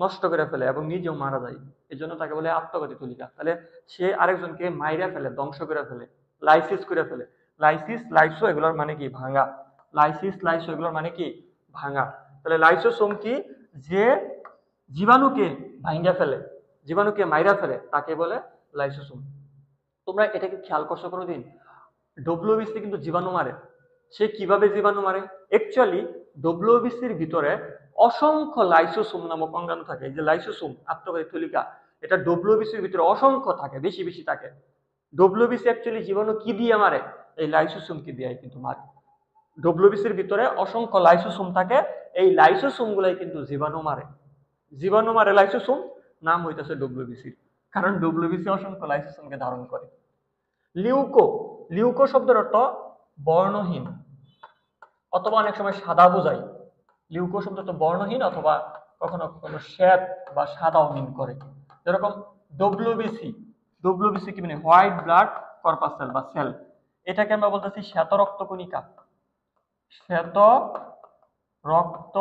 নষ্ট করে ফেলে এবং নিজেও মারা যায়, এই জন্য তাকে বলে আত্মঘাতী থলিকা। তাহলে সে আরেকজনকে মাইরা ফেলে, ধ্বংস করে ফেলে, লাইসিস করে ফেলে। লাইসিস, লাইসো এগুলোর মানে কি? ভাঙা। লাইসিস, লাইসো এগুলোর মানে কি? ভাঙা। তাহলে লাইসোসোম কি? যে জীবাণুকে ভাঙ্গা ফেলে, জীবাণুকে মাইরা ফেলে, তাকে বলে লাইসোসোম। তোমরা এটা কি খেয়াল করছো কোনোদিন? ডব্লিউবিসি কিন্তু জীবাণু মারে। সে কিভাবে জীবাণু মারে? অ্যাকচুয়ালি ডব্লিউবিসির ভিতরে অসংখ্য লাইসোসোম নামক অঙ্গাণু থাকে। এই যে লাইসোসোম, আত্মঘাতী থলিকা, এটা ডব্লিউবিসির ভিতরে অসংখ্য থাকে, বেশি বেশি থাকে। ডব্লিউবিসি অ্যাকচুয়ালি জীবাণু কি দিয়ে মারে? এই লাইসোসোম কি দিয়ে কিন্তু মারে। ডব্লিউবিসির ভিতরে অসংখ্য লাইসোসোম থাকে, এই লাইসোসোম গুলাই কিন্তু জীবাণু মারে। জীবাণু মারে লাইসোসোম, নাম হইতেছে ডব্লিউবিসি, কারণ ডব্লিউবিসি অসংখ্য লাইসোসোমকে ধারণ করে। লিউকো, লিউকো শব্দের অর্থ বর্ণহীন অথবা অনেক সময় সাদা বোঝায়। লিউকো শব্দ তো বর্ণহীন অথবা কখনো কখনো শ্বেত বা সাদাও মিন করে। যেরকম ডব্লিউবিসি, ডব্লিউবিসি কি মানে? হোয়াইট ব্লাড কর্পাসেল বা সেল। এটাকে আমরা বলতেছি শ্বেত রক্তকণিকা। শ্বেত রক্ত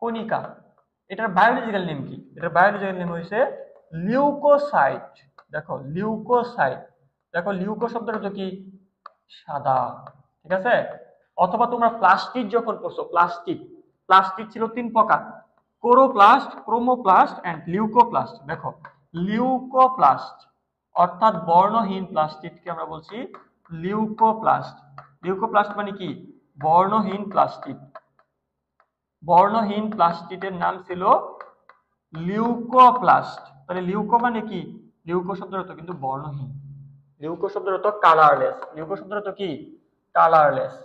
কণিকা। এটার বায়োলজিক্যাল নেম কি? এটার বায়োলজিক্যাল নেম হইছে লিউকোসাইট। দেখো লিউকোসাইট, দেখো লিউকো শব্দের অর্থ কি? সাদা, ঠিক আছে? অথবা তোমরা প্লাস্টিক যখন পড়ছো, প্লাস্টিক, প্লাস্টিড ছিল 3 প্রকার, কোরোপ্লাস্ট, ক্রোমোপ্লাস্ট এন্ড লিউকোপ্লাস্ট। দেখো লিউকোপ্লাস্ট অর্থাৎ বর্ণহীন প্লাস্টিডকে আমরা বলছি লিউকোপ্লাস্ট। লিউকোপ্লাস্ট মানে কি? বর্ণহীন প্লাস্টিড। বর্ণহীন প্লাস্টিডের নাম ছিল লিউকোপ্লাস্ট। তাহলে লিউকো মানে কি? লিউকো শব্দের অর্থ কিন্তু বর্ণহীন। লিউকো শব্দের অর্থ কালারলেস। লিউকো শব্দের অর্থ কি? কালারলেস।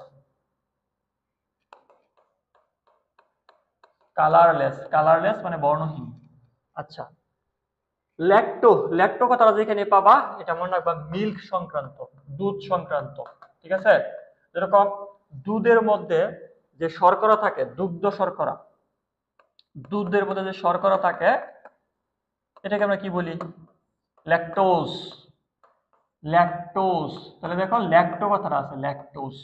কালারলেস, কালারলেস মানে বর্ণহীন। আচ্ছা, ল্যাক্টো, ল্যাক্টো কথাটা যেখানে পাবা এটা মনে রাখবা মিল্ক সংক্রান্ত, দুধ সংক্রান্ত। ঠিক আছে? যেরকম দুধের মধ্যে যে শর্করা থাকে, দুগ্ধ শর্করা, দুধের মধ্যে যে শর্করা থাকে এটাকে আমরা কি বলি? ল্যাকটোজ। ল্যাকটোজ। তাহলে দেখো ল্যাক্টো কথাটা আছে, ল্যাকটোজ।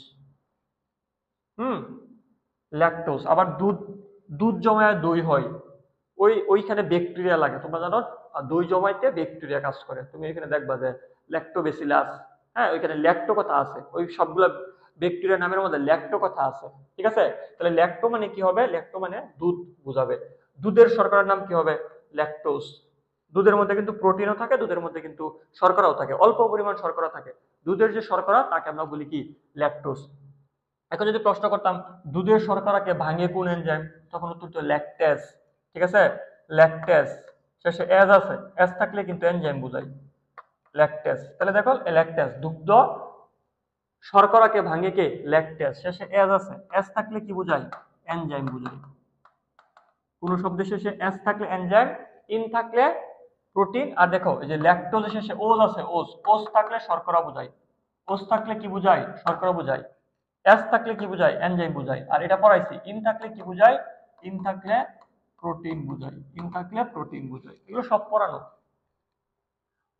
ল্যাকটোজ। আবার দুধ, দুধ জমায় দই হয়, ওইখানে ব্যাকটেরিয়া লাগে, তোমরা জানো। আর দই জমাইতে ব্যাকটেরিয়া কাজ করে। তুমি এখানে দেখবা যে ল্যাক্টোবেসিলাস, হ্যাঁ ওইখানে ল্যাক্টো কথা আছে, ওই সবগুলো ব্যাকটেরিয়া নামের মধ্যে ল্যাক্টো কথা আছে। ঠিক আছে? তাহলে ল্যাক্টো মানে কি হবে? ল্যাক্টো মানে দুধ বোঝাবে। দুধের শর্করার নাম কি হবে? ল্যাকটোজ। দুধের মধ্যে কিন্তু প্রোটিনও থাকে, দুধের মধ্যে কিন্তু শর্করাও থাকে, অল্প পরিমাণ শর্করা থাকে। দুধের যে শর্করা তাকে আমরা বলি কি? ল্যাকটোজ। এখন যদি প্রশ্ন করতাম দুধের শর্করাকে ভাঙে কোন এনজাইম, তখন উত্তর হতো ল্যাকটেজ। ঠিক আছে? ল্যাকটেজ, শেষে এজ আছে, এজ থাকলে কিন্তু এনজাইম বোঝায়, ল্যাকটেজ। তাহলে দেখো ল্যাকটেজ, দুগ্ধ শর্করাকে ভাঙে কে? ল্যাকটেজ, শেষে এজ আছে, এজ থাকলে কি বোঝায়? এনজাইম বোঝায়। কোন শব্দের শেষে এস থাকলে এনজাইম, ইন থাকলে প্রোটিন। আর দেখো এই যে ল্যাকটোজের শেষে ওজ আছে, ওজ, ওজ থাকলে শর্করা বোঝায়। ওজ থাকলে কি বোঝায়? শর্করা বোঝায়। এস থাকলে কি বোঝায়? এনজাইম বোঝায়। আর এটা পড়াইছি, ইন থাকলে কি বোঝায়? ইন থাকলে প্রোটিন বোঝায়। ইন থাকলে প্রোটিন বোঝায়। এগুলো সব পড়ানো।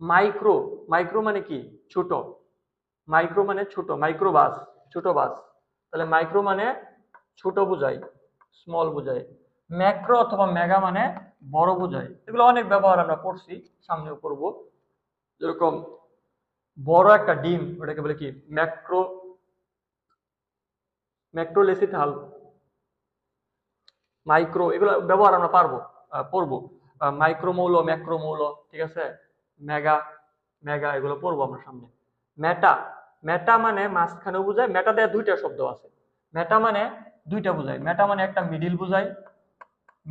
মাইক্রো, মাইক্রো মানে কি? ছোট। মাইক্রো মানে ছোট, মাইক্রোবাস, ছোট বাস। তাহলে মাইক্রো মানে ছোট বোঝায়, স্মল বোঝায়। ম্যাক্রো অথবা মেগা মানে বড় বোঝায়। এগুলো অনেক ব্যবহার আমরা পড়ছি, সামনেও পড়বো। যেরকম বড় একটা ডিম, ওটাকে বলে কি? ম্যাক্রো, ম্যাক্রোলেসিথাল। মাইক্রো, এগুলো ব্যবহার আমরা পড়বো। মাইক্রোমৌল, ম্যাক্রোমৌল। ঠিক আছে? মেগা, মেগা এগুলো পড়বো আমরা সামনে। মেটা, মেটা মানে মাঝখানে বোঝায়। মেটা দেয়া দুইটা শব্দ আছে। মেটা মানে দুইটা বোঝায়। মেটা মানে একটা মিডিল বোঝায়,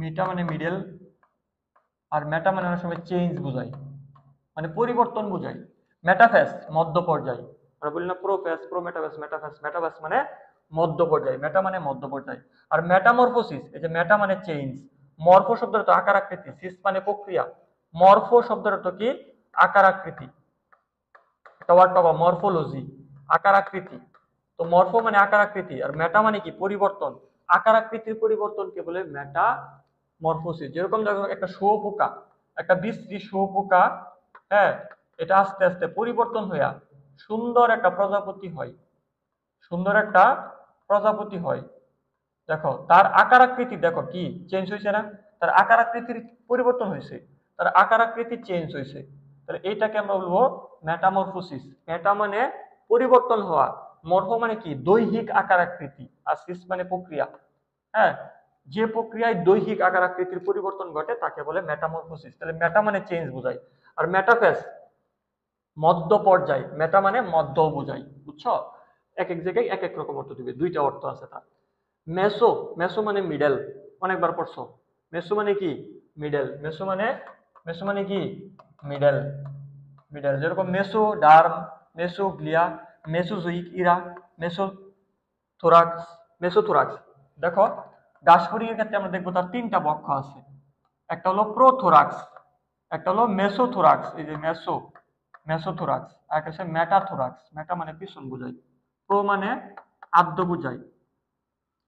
মেটা মানে মিডল। আর মেটা মানে অনেক সময় চেঞ্জ বোঝায়, মানে পরিবর্তন বোঝায়। মেটাফেস মধ্য পর্যায়, আমরা বলি না প্রোফেস, প্রোমেটাফেস, মেটাফেস। মেটাফেস মানে মধ্য পর্যায়, মেটা মানে মধ্য পর্যায়। আর মেটামরফোসিস, এই যে মেটা মানে চেঞ্জ, মরফো শব্দের অর্থ আকার আকৃতি, সিস মানে প্রক্রিয়া। মরফো শব্দের অর্থ কি? আকার আকৃতি। একটা ওয়ার্ড পাবা, মরফোলজি, আকার আকৃতি। তো মরফো মানে আকার আকৃতি, আর মেটা মানে কি? পরিবর্তন। আকার আকৃতির পরিবর্তনকে বলে মেটা মরফোসিস। যেরকম দেখো একটা শুঁয়োপোকা, একটা বিশ্রী শুঁয়োপোকা, হ্যাঁ, এটা আস্তে আস্তে পরিবর্তন হইয়া সুন্দর একটা প্রজাপতি হয়, সুন্দর একটা প্রজাপতি হয়। দেখো তার আকার আকৃতি দেখো কি চেঞ্জ হয়েছে না? তার আকার আকৃতির পরিবর্তন হয়েছে, তার আকার আকৃতি চেঞ্জ হয়েছে। তাহলে এইটাকে আমরা বলবো মেটামরফোসিস। মেটা মানে পরিবর্তন হওয়া, মরফো মানে কি? দৈহিক আকার আকৃতি, আর সিস মানে প্রক্রিয়া। হ্যাঁ, যে প্রক্রিয়ায় দৈহিক আকার আকৃতির পরিবর্তন ঘটে তাকে বলে মেটামরফোসিস। তাহলে মেটা মানে চেঞ্জ বোঝায়। আর মেটাফেস মধ্য পর্যায়, মেটা মানে মধ্য বোঝায়। বুঝছো? এক এক জায়গায় এক এক রকম অর্থ দিবে, দুইটা অর্থ আছে তার। মেসো, মেসো মানে মিডল, অনেকবার পড়ছো। মেসো মানে কি? মিডল। মেসো মানে, মেসো মানে কি? Middle, middle. যেরকম মেসো ডার্ম, মেসো গ্লিয়া, মেসোজোইক ইরা, মেসো থোরাক্স, মেসোথোরাক্স। দেখো দাসফড়িংয়ের ক্ষেত্রে আমরা দেখবো তার তিনটা বক্ষ আছে। একটা হলো প্রোথোরাক্স, একটা হলো মেসোথোরাক্স, এই যে মেসো, মেসোথোরাক্স। আর একটা হচ্ছে মেটাথোরাক্স। মেটা মানে পিছন বোঝায়, প্রো মানে আদ্য বোঝায়।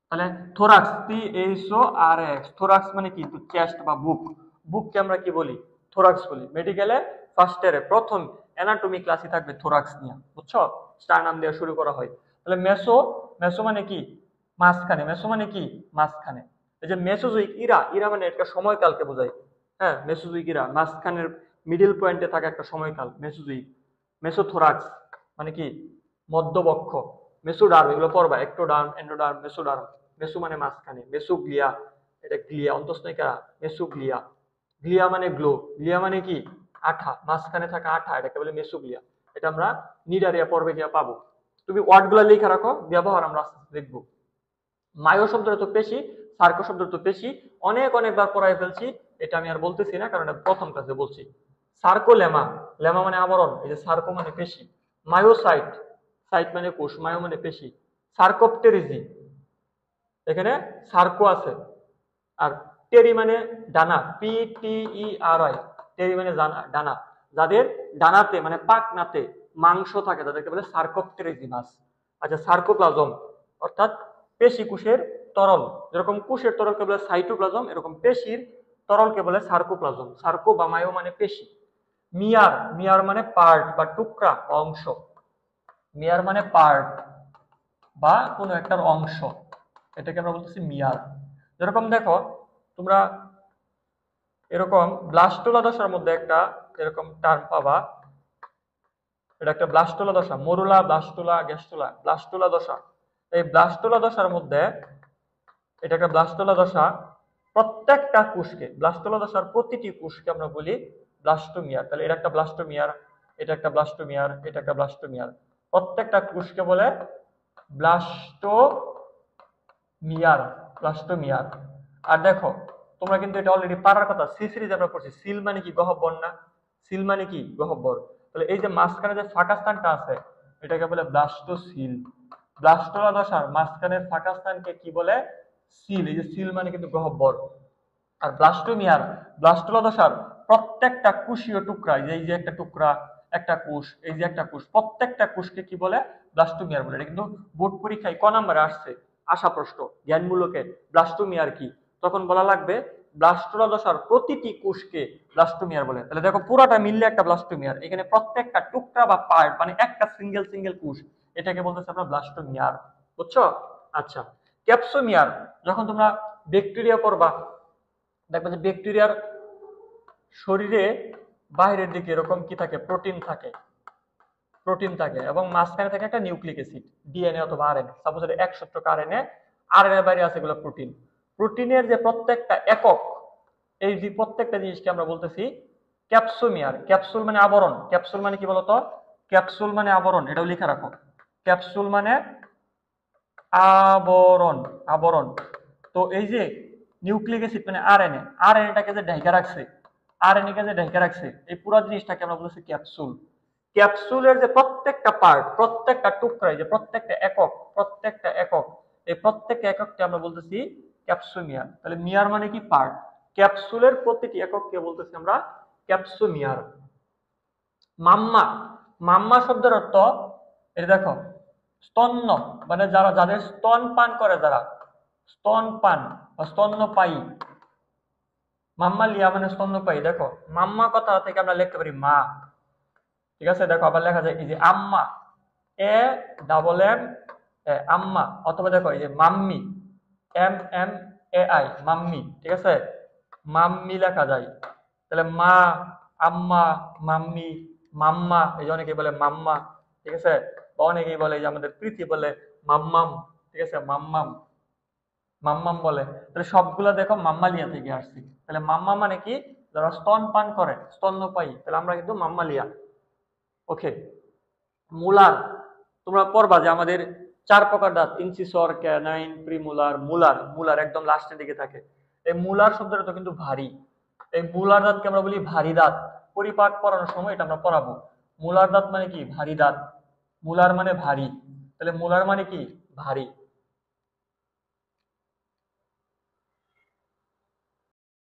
তাহলে থোরাক্স, THORAX, থোরাক্স মানে কি? চেস্ট বা বুক। বুককে আমরা কি বলি? থোরাক্স বলি। মেডিকেলে ফার্স্ট ইয়ারে প্রথম অ্যানাটমি ক্লাসই থাকবে থোরাক্স নিয়ে। বুঝছো? স্টার নাম দিয়ে শুরু করা হয়। তাহলে মেসো, মেসো মানে কি? মাঝখানে। মেসো মানে কি? মাঝখানে। এই যে মেসোজোইক ইরা, ইরা মানে একটা সময়কালকে বোঝায়। হ্যাঁ, মেসোজোইক ইরা মাঝখানের মিডল পয়েন্টে থাকা একটা সময়কাল, মেসোজোইক। মেসোথোরাক্স মানে কি? মধ্যবক্ষ। মেসোডার্ম, এগুলো পড়বা, একটোডার্ম, এন্ডোডার্ম, মেসোডার্ম। মেসো মানে মাঝখানে, মেসোগ্লিয়া, এটা গ্লিয়া, অন্তঃস্নায়িকা মেসোগ্লিয়া, গ্লিয়া মানে গ্লো, গ্লিয়া মানে কি আঠা, মাঝখানে থাকা আঠা, এটাকে বলে মেসোগ্লিয়া। এটা আমরা নিডারিয়া পর্বে গিয়ে পাবো। তুমি ওয়ার্ডগুলো লিখে রাখো, ব্যবহার আমরা আস্তে আস্তে দেখবো। মায়ো শব্দের তো পেশি, সার্কো শব্দের তো পেশি, অনেকবার পড়াই ফেলছি, এটা আমি আর বলতেছি না, কারণ এটা প্রথম ক্লাসে বলছি। সার্কোলেমা, লেমা মানে আবরণ, এই যে সার্কো মানে পেশি, মায়োসাইট, সাইট মানে কোষ, মায়ো মানে পেশি, সার্কোপটেরিজি, এখানে সার্কো আছে, আর টেরি মানে ডানা, PTERI, টেরি মানে ডানা, যাদের ডানাতে মানে পাখনাতে মাংস থাকে তাদেরকে বলে সার্কোপটেরিজিমাস। আচ্ছা, সার্কোপ্লাজম অর্থাৎ পেশি কোষের তরল, যেরকম কোষের তরলকে বলে সাইটোপ্লাজম, এরকম পেশির তরলকে বলে সার্কোপ্লাজম। সার্কো বা মায়ো মানে পেশি। মিয়ার, মিয়ার মানে পার্ট বা টুকরা বা অংশ, মিয়ার মানে পার্ট বা কোনো একটার অংশ, এটাকে আমরা বলতেছি মিয়ার। যেরকম দেখো তোমরা এরকম ব্লাস্টোলা দশার মধ্যে একটা এরকম টার্ম পাবা, এটা একটা ব্লাস্টোলা দশা, মরুলা, ব্লাস্টোলা, গ্যাস্টোলা, ব্লাস্টোলা দশা। এই ব্লাস্টোলা দশার মধ্যে, এটা একটা ব্লাস্টোলা দশা, প্রত্যেকটা কোষকে, ব্লাস্টোলা দশার প্রতিটি কোষকে আমরা বলি ব্লাস্টোমিয়ার। তাহলে এটা একটা ব্লাস্টোমিয়ার, এটা একটা ব্লাস্টোমিয়ার, এটা একটা ব্লাস্টোমিয়ার, প্রত্যেকটা কোষকে বলে ব্লাস্টোমিয়ার, ব্লাস্টোমিয়ার। আর দেখো তোমরা কিন্তু এটা অলরেডি পারার কথা, সি সিরিজ আমরা পড়ছি, সিল মানে কি গহ্বর না, সিল মানে কি গহ্বর। তাহলে এই যে মাঝখানে যে ফাঁকা স্থানটা আছে এটাকে বলে ব্লাস্টোসিল। ব্লাস্টোলা দশার মাঝখানের ফাঁকা স্থানকে কি বলে? সিল। এই যে সিল মানে কিন্তু গহ্বর। আর ব্লাস্টোমিয়ার, ব্লাস্টোলা দশার প্রত্যেকটা কোষীয় টুকরা, এই যে একটা টুকরা, একটা কোষ, এই যে একটা কোষ, প্রত্যেকটা কোষকে কি বলে? ব্লাস্টোমিয়ার বলে। এটা কিন্তু বোর্ড পরীক্ষায় ক নাম্বারে আসছে, আসা প্রশ্ন জ্ঞানমূলকে, ব্লাস্টোমিয়ার কি, তখন বলা লাগবে ব্লাস্টোলা দশার প্রতিটি কোষকে ব্লাস্টোমিয়ার বলে। তাহলে দেখো পুরাটা মিললে একটা ব্লাস্টোমিয়ার, এখানে প্রত্যেকটা টুকরা বা পার্ট মানে একটা সিঙ্গেল কোষ, এটাকে বলতেছে আমরা ব্লাস্টোমিয়ার। বুঝছো? আচ্ছা, ক্যাপসোমিয়ার, যখন তোমরা ব্যাকটেরিয়া পড়বা দেখবে যে ব্যাকটেরিয়ার শরীরে বাইরের দিকে এরকম কি থাকে? প্রোটিন থাকে, প্রোটিন থাকে, এবং মাঝখানে থাকে একটা নিউক্লিক অ্যাসিড, ডিএনএ অথবা আরএনএ। সাপোজ এটা 1 সূত্রক আরএনএ, আরএনএ বাইরে আছে এগুলো প্রোটিন। প্রোটিনের যে প্রত্যেকটা একক, এই যে প্রত্যেকটা জিনিসকে আমরা বলতেছি ক্যাপসোমিয়ার। ক্যাপসুল মানে আবরণ, ক্যাপসুল মানে কি বলতো? ক্যাপসুল মানে আবরণ, এটাও লিখে রাখো। ক্যাপসুল মানে আবরণ, আবরণ। তো এই যে নিউক্লিক অ্যাসিড মানে আরএনএ, আরএনএটাকে যে ঢাইকা রাখছে, আরএনএ কে যে ঢাইকা রাখছে, এই পুরো জিনিসটাকে আমরা বলতেছি ক্যাপসুল। ক্যাপসুলের যে প্রত্যেকটা পার্ট, প্রত্যেকটা টুকরা, যে প্রত্যেকটা একক, প্রত্যেকটা একক, এই প্রত্যেকটা একককে আমরা বলতেছি ক্যাপসোমিয়ার। তাহলে মিয়ার মানে কি? পার্ট। ক্যাপসুলের প্রতিটি একককে বলতেছি আমরা ক্যাপসোমিয়ার। মাম্মা, মাম্মা শব্দের অর্থ, এটা দেখো স্তন্য, মানে যারা, যাদের স্তন পান করে, যারা স্তন পান বা স্তন্যপায়ী, মাম্মালিয়া মানে স্তন্যপায়ী। দেখো মাম্মা কথা থেকে আমরা লিখতে পারি মা, ঠিক আছে? দেখো আবার লেখা যায় এই যে আম্মা, AMM আম্মা, অথবা দেখো এই যে মাম্মি, MMAI মাম্মি, ঠিক আছে? মাম্মি লেখা যায়। তাহলে মা, আম্মা, মাম্মি, মাম্মা, এই যে অনেকেই বলে মাম্মা, ঠিক আছে? বা অনেকেই বলে যে আমাদের প্রীতি বলে মাম্মাম, ঠিক আছে? মাম্মাম, মাম্মাম বলে। তাহলে সবগুলা দেখো মাম্মালিয়া থেকে আসছে। তাহলে মাম্মা মানে কি? যারা স্তন পান করে, স্তন্যপায়ী, তাহলে আমরা কিন্তু মাম্মালিয়া। ওকে। মুলার, তোমরা পড়বা যে আমাদের 4 প্রকার দাঁত, ইনসিসর, ক্যানাইন, প্রিমোলার, মুলার। মুলার একদম লাস্টের দিকে থাকে। এই মুলার শব্দটা তো কিন্তু ভারী, এই মুলার দাঁতকে আমরা বলি ভারী দাঁত। পরিপাক পড়ানোর সময় এটা আমরা পড়াবো। মুলার দাঁত মানে কি? ভারী দাঁত। মুলার মানে ভারী, তাহলে মুলার মানে কি? ভারী।